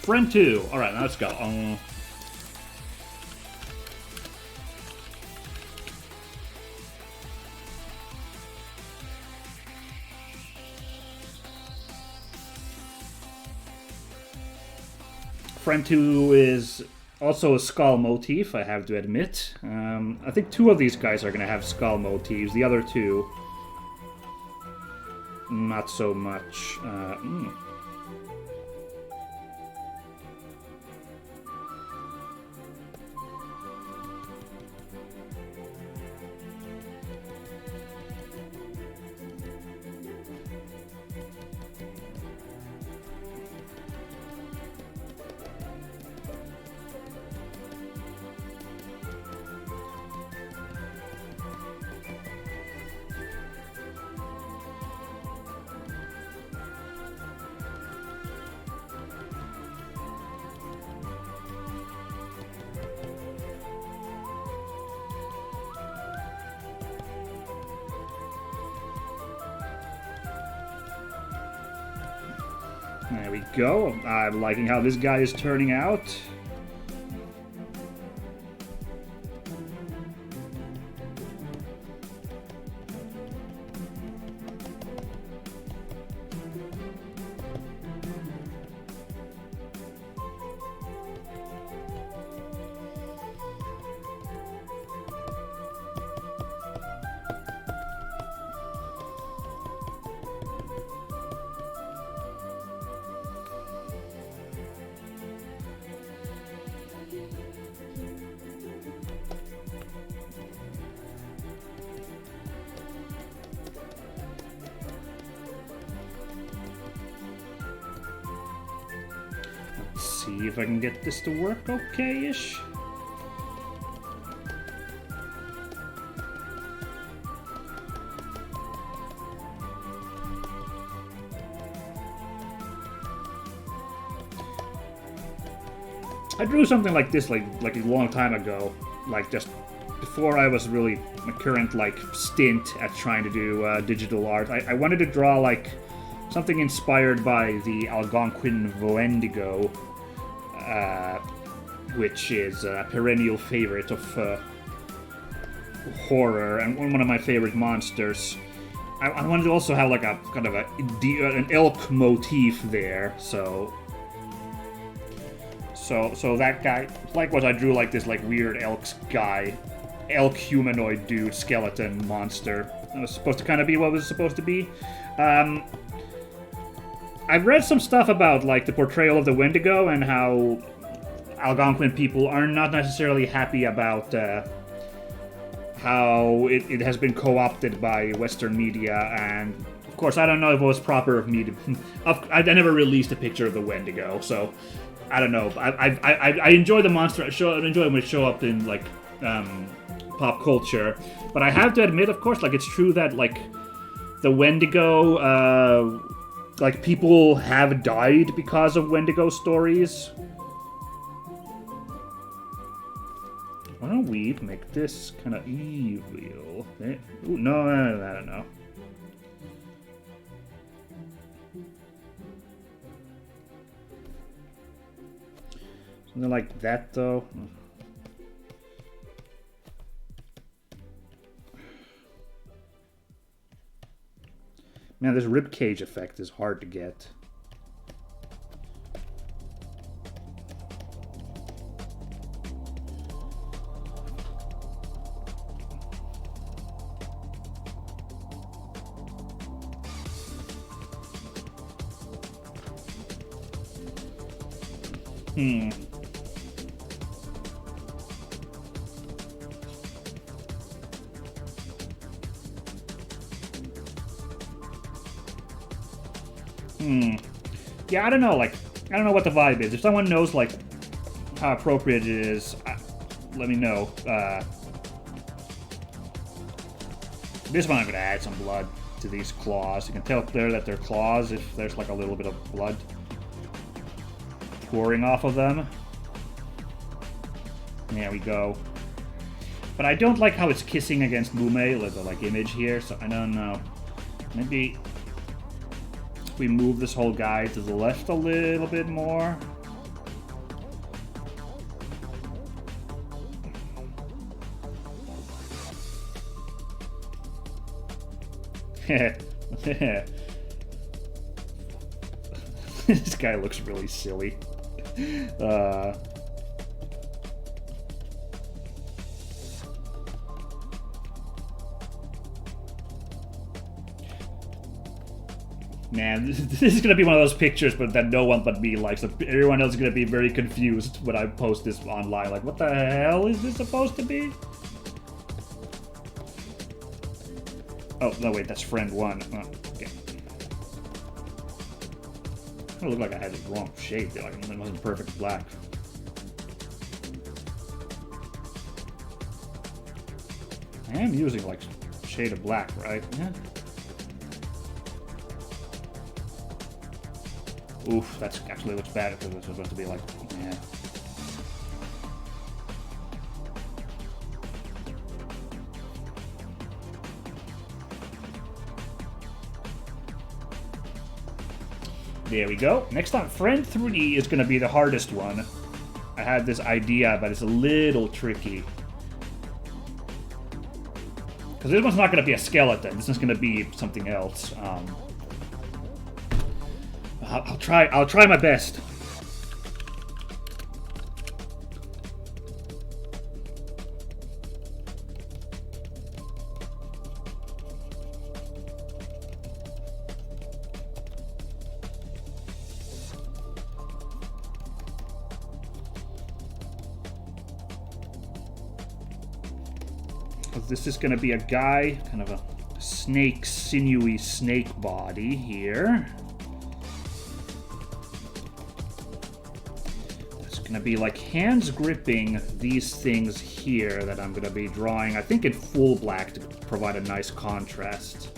Friend 2. Alright, now let's go. Friend 2 is also a skull motif, I have to admit. I think 2 of these guys are going to have skull motifs. The other 2, not so much. There we go. I'm liking how this guy is turning out. See if I can get this to work okay-ish. I drew something like this like a long time ago, like just before I was really my current like stint at trying to do digital art. I wanted to draw like something inspired by the Algonquin Wendigo, which is a perennial favorite of horror and one of my favorite monsters. I wanted to also have like a kind of an elk motif there, so that guy, likewise I drew like this like weird elk humanoid dude, skeleton monster. It was supposed to kind of be what it was supposed to be. I've read some stuff about like the portrayal of the Wendigo and how Algonquin people are not necessarily happy about how it has been co-opted by Western media, and of course I don't know if it was proper of me to. I never released a picture of the Wendigo, so I don't know. I enjoy the monster. I enjoy when it show up in like pop culture, but I have to admit, of course, like it's true that like the Wendigo. Like, people have died because of Wendigo stories. Why don't we make this kind of evil? Ooh, no, I don't know. Something like that, though. Man, this ribcage effect is hard to get. Yeah, I don't know, like, I don't know what the vibe is. If someone knows, like, how appropriate it is, let me know. This one I'm gonna add some blood to these claws. You can tell there that they're claws if there's, like, a little bit of blood pouring off of them. There we go. But I don't like how it's kissing against Mumei, the, like, image here, so I don't know. Maybe we move this whole guy to the left a little bit more. This guy looks really silly. Man, this is gonna be one of those pictures, but that no one but me likes. So everyone else is gonna be very confused when I post this online. Like, what the hell is this supposed to be? Oh, no, wait, that's friend one. Oh, okay. It looked like I had the wrong shade there. Like, it wasn't perfect black. I am using, like, shade of black, right? Yeah. Oof, that actually looks bad because it's supposed to be like, yeah. There we go. Next time, Friend 3 is going to be the hardest one. I had this idea, but it's a little tricky. Because this one's not going to be a skeleton. This is going to be something else. I'll try my best. This is going to be a guy, kind of a snake, sinewy snake body here. It's going to be like hands gripping these things here that I'm going to be drawing, I think in full black to provide a nice contrast.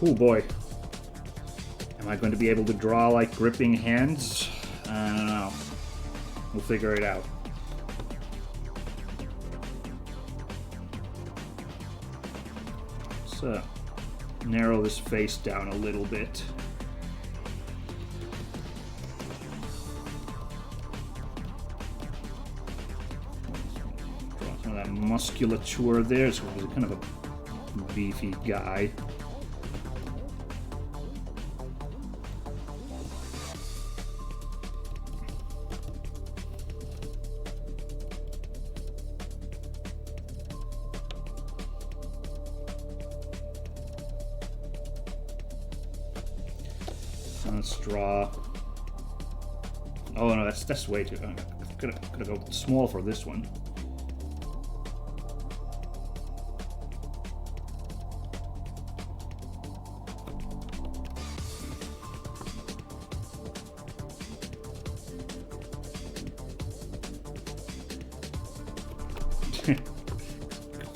Oh boy. Am I going to be able to draw like gripping hands? I don't know. We'll figure it out. Let's narrow this face down a little bit. Draw some of that musculature there. So he's kind of a beefy guy. Let's draw. Oh no, that's way too. Gotta go small for this one.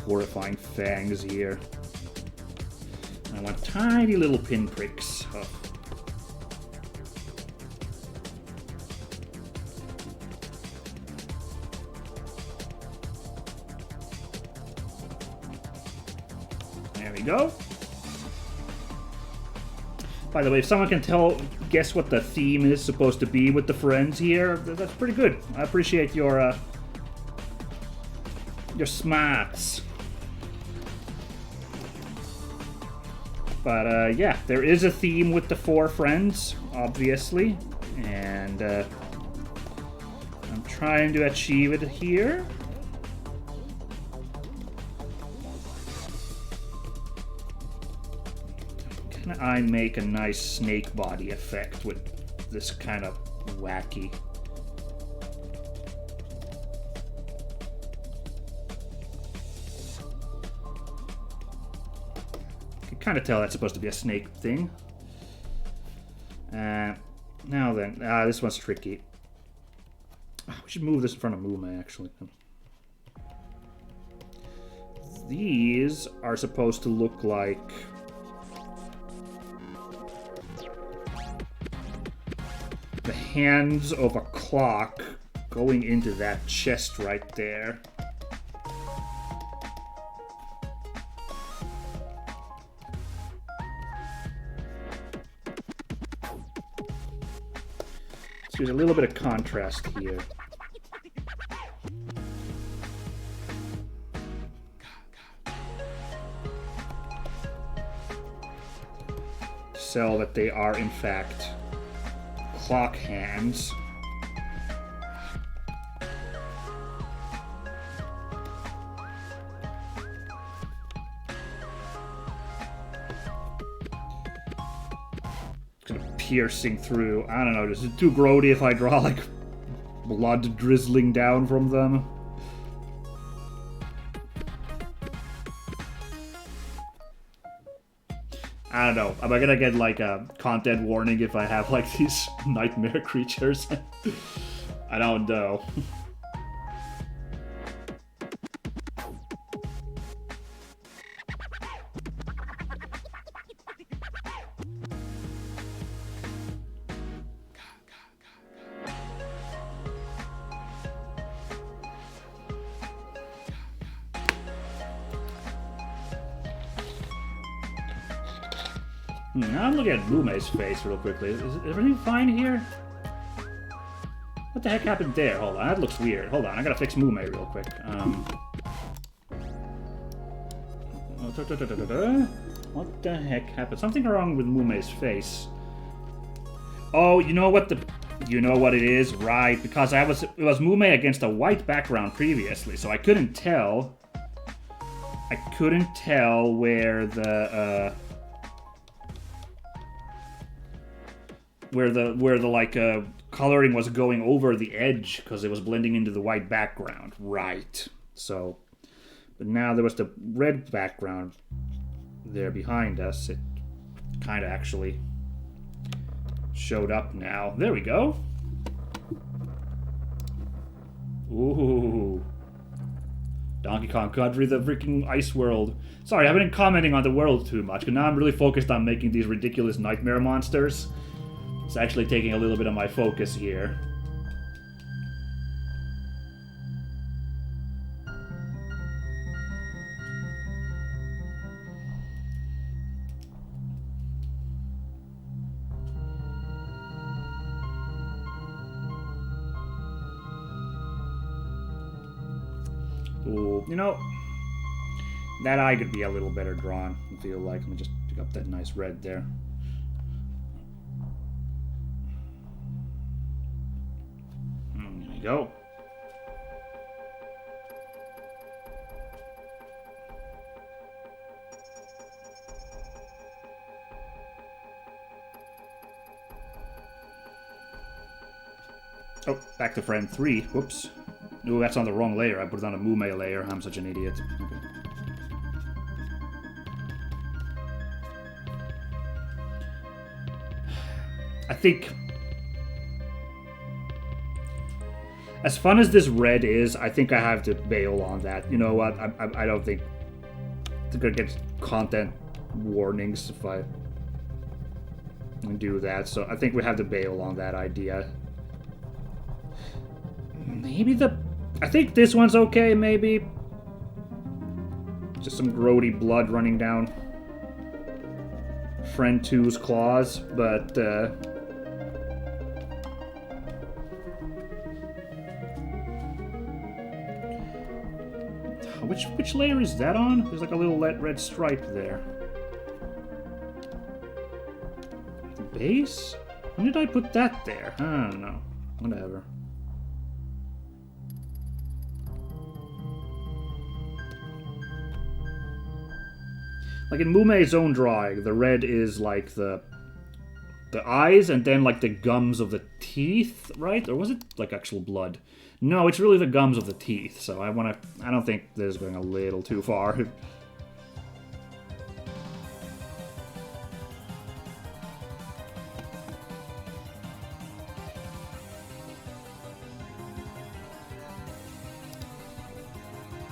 Horrifying fangs here. I want tiny little pinpricks. Oh. Go. By the way, if someone can guess what the theme is supposed to be with the friends here, that's pretty good. I appreciate your smarts. But yeah, there is a theme with the 4 friends, obviously, and I'm trying to achieve it here. I make a nice snake body effect with this kind of wacky. You can kind of tell that's supposed to be a snake thing. Now then, this one's tricky. We should move this in front of Mumei, actually. These are supposed to look like the hands of a clock going into that chest right there. So there's a little bit of contrast here. So that they are in fact clock hands. It's kind of piercing through. I don't know, is it too grody if I draw like blood drizzling down from them? I don't know. Am I gonna get like a content warning if I have like these nightmare creatures? I don't know. Now I'm looking at Mumei's face real quickly. Is everything fine here? What the heck happened there? Hold on, that looks weird. Hold on, I gotta fix Mumei real quick. What the heck happened? Something wrong with Mumei's face. Oh, you know what it is? Right, because it was Mumei against a white background previously, so I couldn't tell. I couldn't tell where the coloring was going over the edge because it was blending into the white background. Right. So, but now there was the red background there behind us. It kind of actually showed up now. There we go. Ooh. Donkey Kong Country, the freaking ice world. Sorry, I've been commenting on the world too much, because now I'm really focused on making these ridiculous nightmare monsters. It's actually taking a little bit of my focus here. Ooh, you know, that eye could be a little better drawn, I feel like. Let me just pick up that nice red there. There we go. Oh, back to frame 3. Whoops. No, that's on the wrong layer. I put it on a Mumei layer. I'm such an idiot. Okay. I think... as fun as this red is, I think I have to bail on that. You know what? I don't think... I'm gonna get content warnings if I do that. So I think we have to bail on that idea. Maybe I think this one's okay, maybe. Just some grody blood running down Friend 2's claws, but which layer is that on? There's like a little red stripe there. The base? When did I put that there? I don't know. Whatever. Like in Mumei's own drawing, the red is like the eyes and then like the gums of the teeth, right? Or was it like actual blood? No, it's really the gums of the teeth. So I don't think this is going a little too far.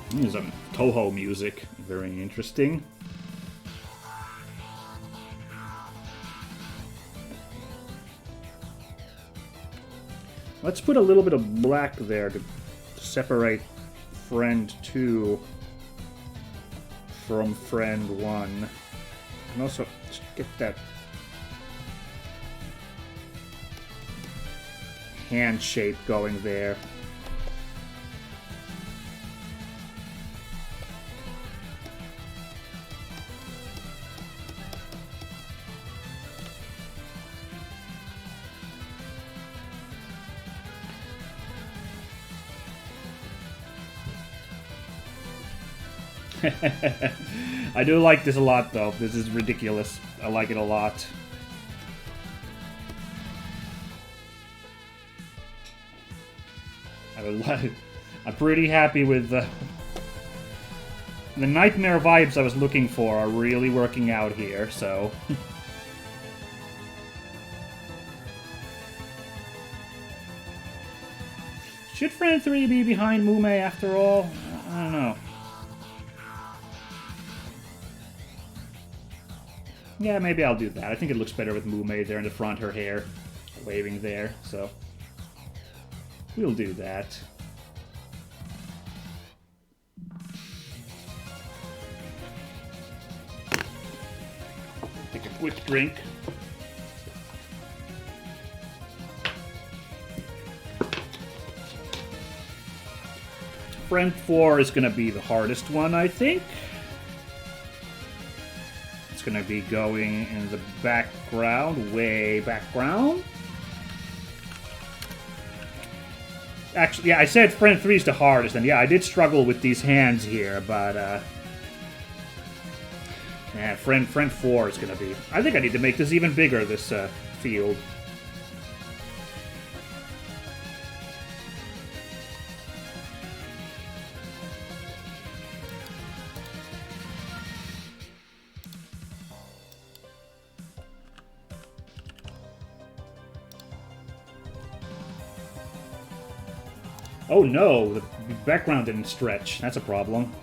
There's some Toho music, very interesting. Let's put a little bit of black there to separate Friend 2 from Friend 1. And also, just get that hand shape going there. I do like this a lot, though. This is ridiculous. I like it a lot. I'm pretty happy with the nightmare vibes I was looking for are really working out here, so... Should Friend 3 be behind Mumei after all? I don't know. Yeah, maybe I'll do that. I think it looks better with Mumei there in the front, her hair waving there, so we'll do that. Take a quick drink. Friend 4 is going to be the hardest one, I think. It's going to be going in the background, way background. Actually, yeah, I said friend 3 is the hardest, and yeah, I did struggle with these hands here, but yeah, friend 4 is gonna be. I think I need to make this even bigger. This field. Oh no, the background didn't stretch. That's a problem.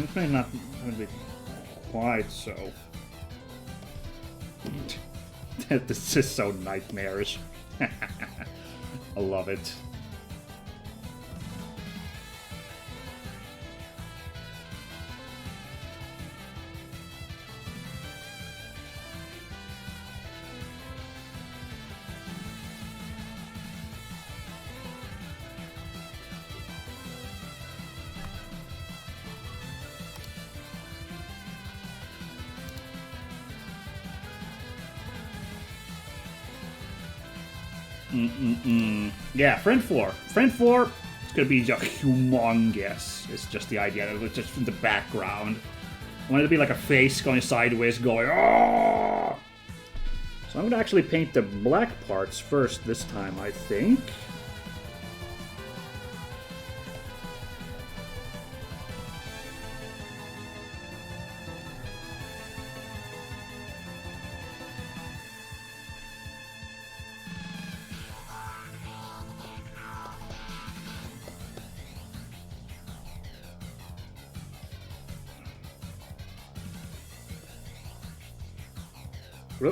It's maybe not going to be quite so. This is so nightmarish. I love it. Yeah, friend 4. Friend 4 is gonna be just humongous. It's just the idea that it's just in the background. I want it to be like a face going sideways, going, oh! So I'm gonna actually paint the black parts first this time, I think.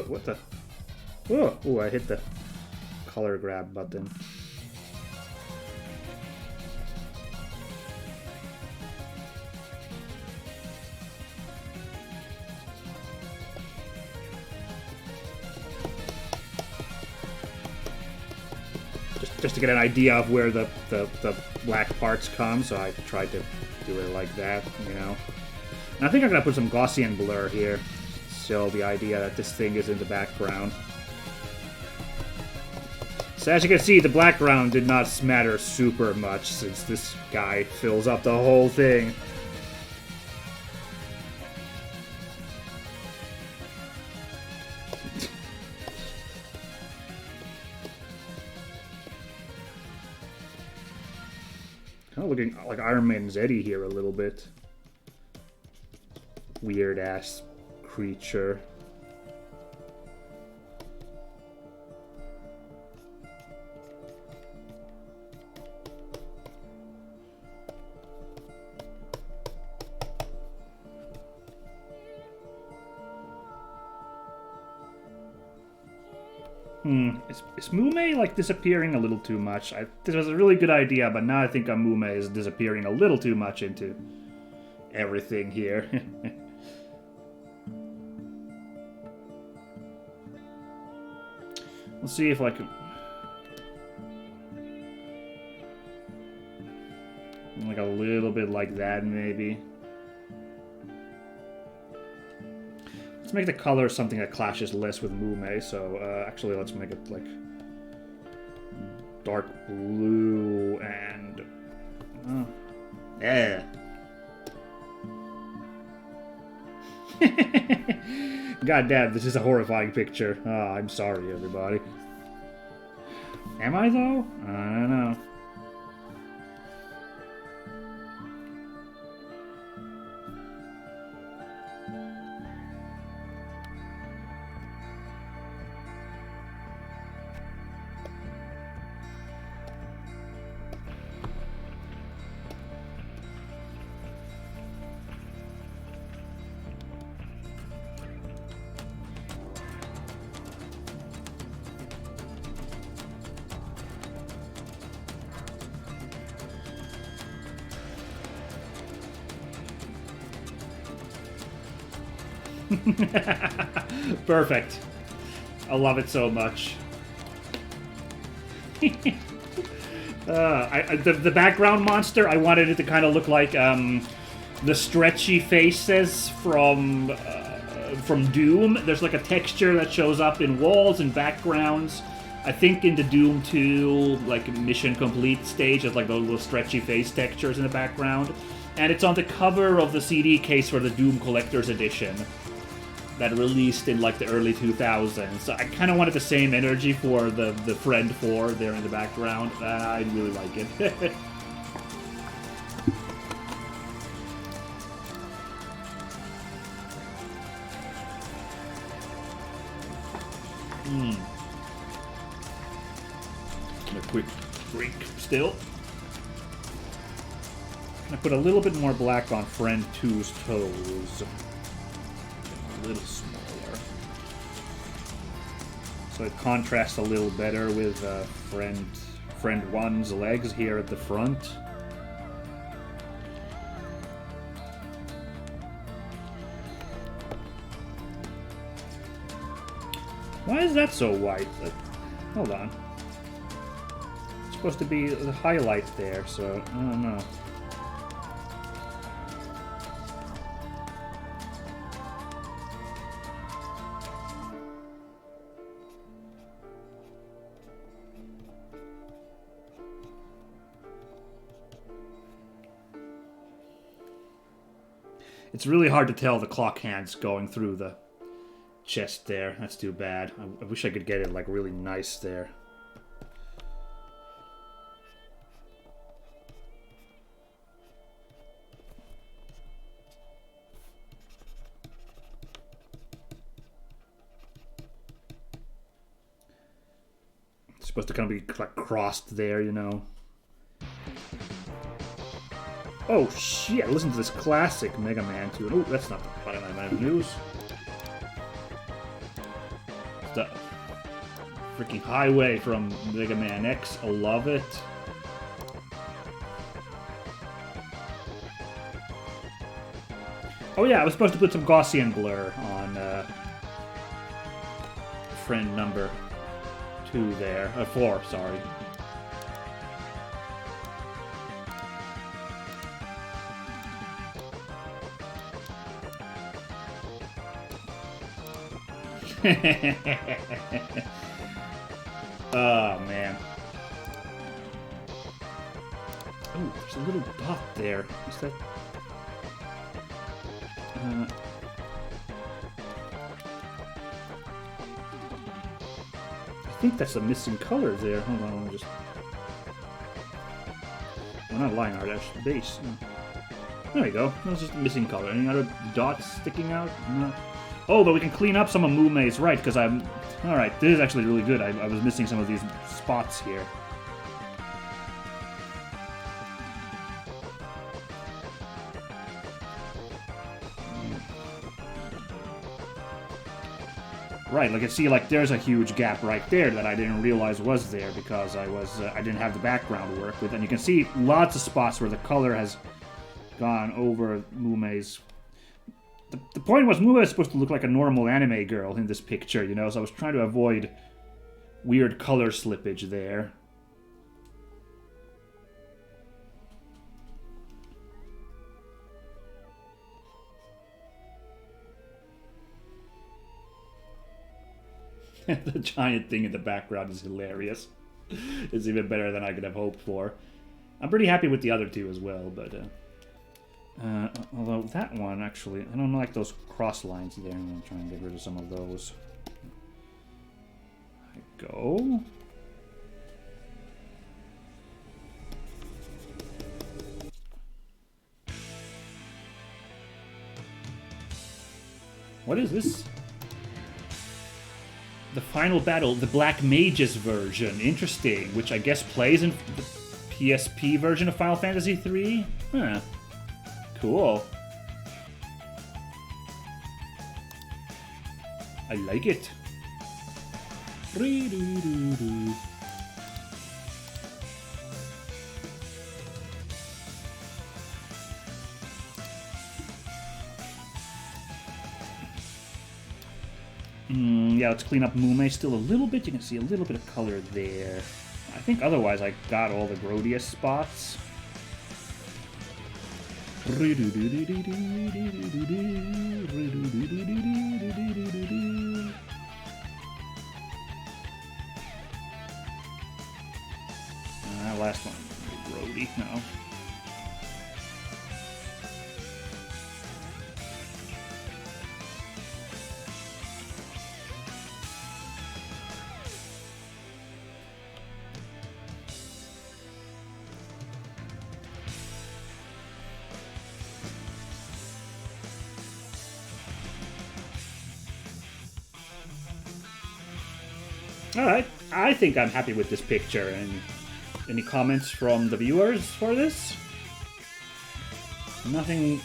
What the? Oh, I hit the color grab button. Just to get an idea of where the black parts come, so I tried to do it like that, you know. And I think I'm gonna put some Gaussian blur here. So the idea that this thing is in the background. So as you can see, the background did not matter super much since this guy fills up the whole thing. Kind of looking like Iron Man's Eddie here a little bit. Weird ass creature. Is Mumei like disappearing a little too much? This was a really good idea, but now I think Mumei is disappearing a little too much into everything here. Let's see if I can... Like a little bit like that, maybe. Let's make the color something that clashes less with Mumei, so actually let's make it like dark blue and... yeah. God damn, this is a horrifying picture. Oh, I'm sorry, everybody. Am I, though? I don't know. Perfect. I love it so much. The background monster, I wanted it to kind of look like the stretchy faces from Doom. There's like a texture that shows up in walls and backgrounds. I think in the Doom 2, like, Mission Complete stage, there's like those little stretchy face textures in the background. And it's on the cover of the CD case for the Doom Collector's Edition that released in, like, the early 2000s. So I kind of wanted the same energy for the Friend 4 there in the background. I really like it. A quick drink still. I put a little bit more black on Friend 2's toes. A little smaller. So it contrasts a little better with Friend 1's legs here at the front. Why is that so white? Hold on. It's supposed to be the highlight there, so I don't know. It's really hard to tell the clock hands going through the chest there. That's too bad. I wish I could get it like really nice there. It's supposed to kind of be like crossed there, you know. Oh shit, listen to this classic Mega Man tune. Oh, that's not the bottom of my news. It's the freaking highway from Mega Man X. I love it. Oh yeah, I was supposed to put some Gaussian blur on Friend number 2 there. 4, sorry. Oh, man. Oh, there's a little dot there. Is that... I think that's a missing color there. Hold on, let me just... Well, not line art, that's base. There we go. That was just a missing color. Any other dots sticking out? No. Oh, but we can clean up some of Mumei's, right, because I'm... Alright, this is actually really good. I was missing some of these spots here. Right, like I see, like there's a huge gap right there that I didn't realize was there because I didn't have the background to work with, and you can see lots of spots where the color has gone over Mumei's. The point was Mumei is supposed to look like a normal anime girl in this picture, you know, so I was trying to avoid weird color slippage there. The giant thing in the background is hilarious. It's even better than I could have hoped for. I'm pretty happy with the other two as well, but... although that one, actually, I don't like those cross lines there. I'm going to try and get rid of some of those. There we go. What is this? The final battle, the Black Mages version. Interesting. Which I guess plays in the PSP version of Final Fantasy III? Huh. Cool. I like it. Yeah, let's clean up Mumei still a little bit. You can see a little bit of color there. I think otherwise I got all the grodiest spots. Last one, grody, no. Alright, I think I'm happy with this picture. And any comments from the viewers for this? Nothing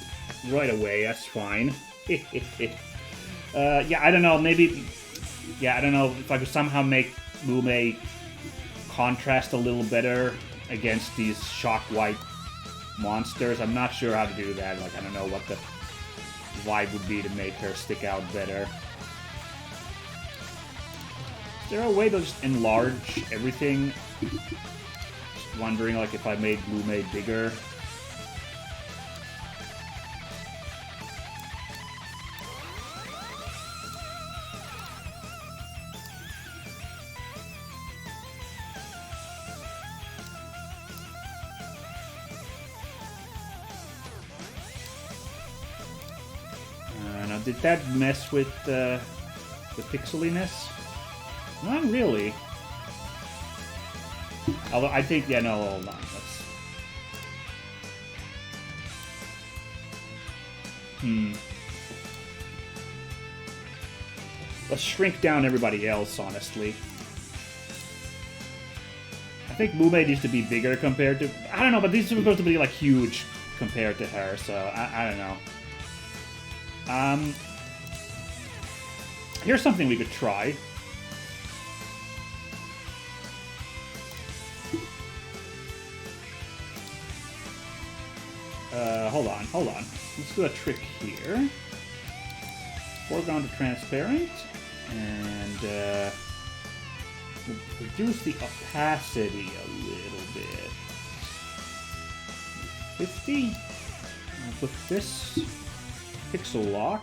right away, that's fine. Yeah, I don't know, maybe... Yeah, I don't know if I could somehow make Mumei contrast a little better against these shock white monsters. I'm not sure how to do that. Like, I don't know what the vibe would be to make her stick out better. Is there a way to just enlarge everything? Just wondering, like, if I made Mumei bigger. Now, did that mess with the pixeliness? Not really. Although I think, yeah, no, hold on. Let's shrink down everybody else, honestly. I think Mumei needs to be bigger compared to... I don't know, but these are supposed to be, like, huge compared to her, so I don't know. Here's something we could try. Hold on. Let's do a trick here. Foreground to transparent, and we'll reduce the opacity a little bit. 50. I'll put this pixel lock.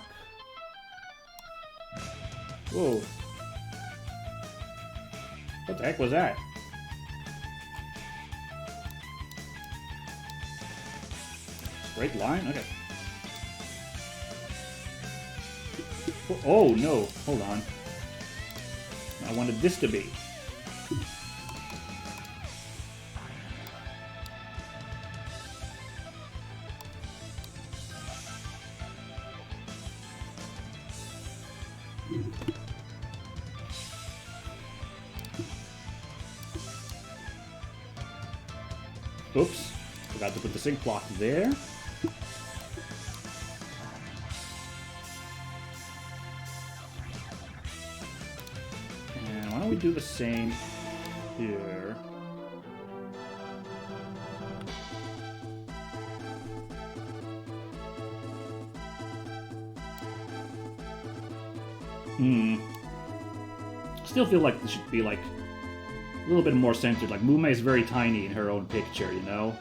Whoa. What the heck was that? Straight line? Okay. Oh, no. Hold on. I wanted this to be. Oops. Forgot to put the sync block there. Do the same here. Still feel like this should be like a little bit more centered. Like Mumei is very tiny in her own picture, you know?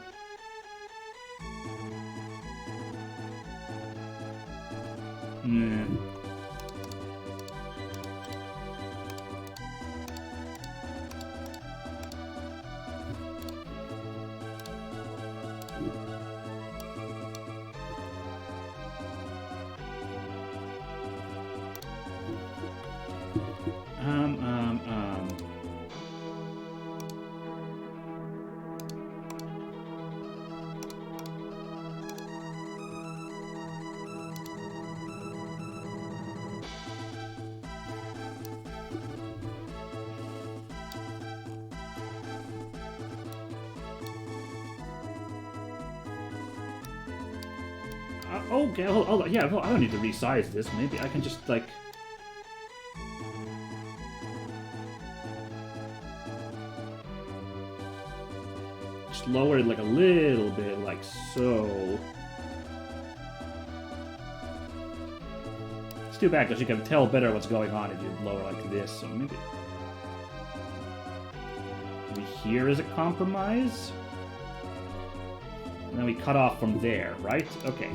Okay, hold on. Yeah, well, I don't need to resize this. Maybe I can just, like... just lower it, like, a little bit, like so. too bad, because you can tell better what's going on if you lower like this, so maybe here is a compromise? And then we cut off from there, right? Okay.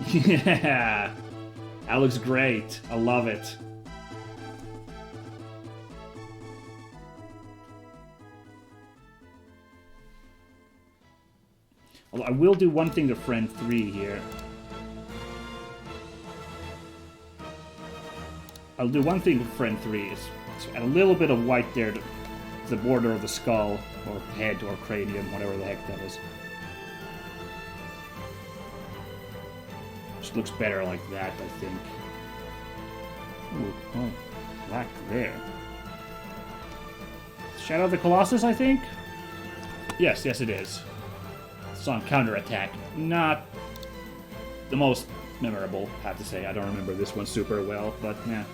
Yeah! That looks great. I love it. Although I will do one thing to friend 3 here. I'll do one thing to friend 3 is add a little bit of white there to the border of the skull, or head, or cranium, whatever the heck that is. Just looks better like that, I think. Ooh, oh, black there. Shadow of the Colossus, I think? Yes, it is. It's on counterattack. Not the most memorable, I have to say. I don't remember this one super well, but yeah.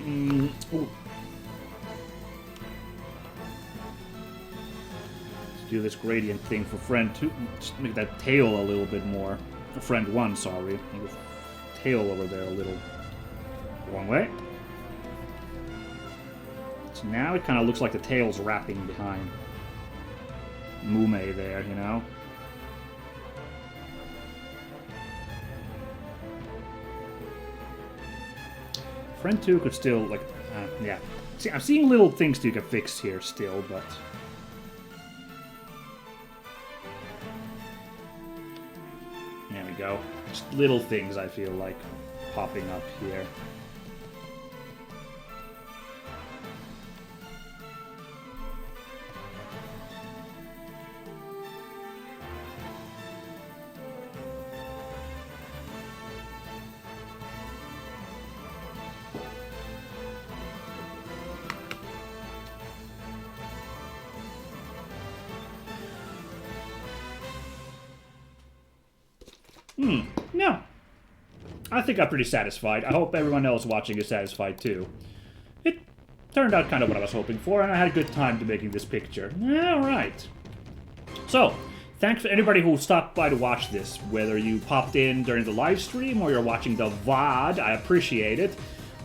Ooh. Let's do this gradient thing for friend 2. Just make that tail a little bit more. For friend 1, sorry. Make the tail over there a little. Wrong way. So now it kind of looks like the tail's wrapping behind Mumei there, you know? Friend 2 could still, like, yeah. See, I'm seeing little things you can fix here still, but... There we go. Just little things, I feel like, popping up here. No. I think I'm pretty satisfied. I hope everyone else watching is satisfied too. It turned out kind of what I was hoping for, and I had a good time to making this picture. Alright. So, thanks to anybody who stopped by to watch this. Whether you popped in during the live stream or you're watching the VOD, I appreciate it.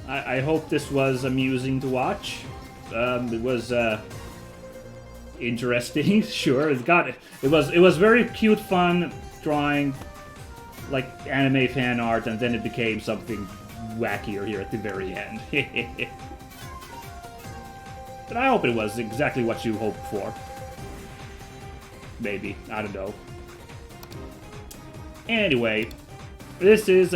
I hope this was amusing to watch. It was interesting, sure. It was very cute, fun drawing, like anime fan art, and then it became something wackier here at the very end. But I hope it was exactly what you hoped for. Maybe. I don't know. Anyway, this is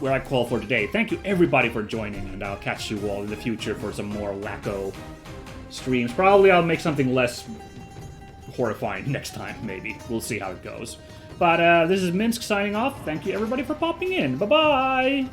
where I call for today. Thank you everybody for joining, and I'll catch you all in the future for some more wacko streams. Probably I'll make something less horrifying next time, maybe. We'll see how it goes. But this is Minsk signing off. Thank you everybody for popping in. Bye-bye!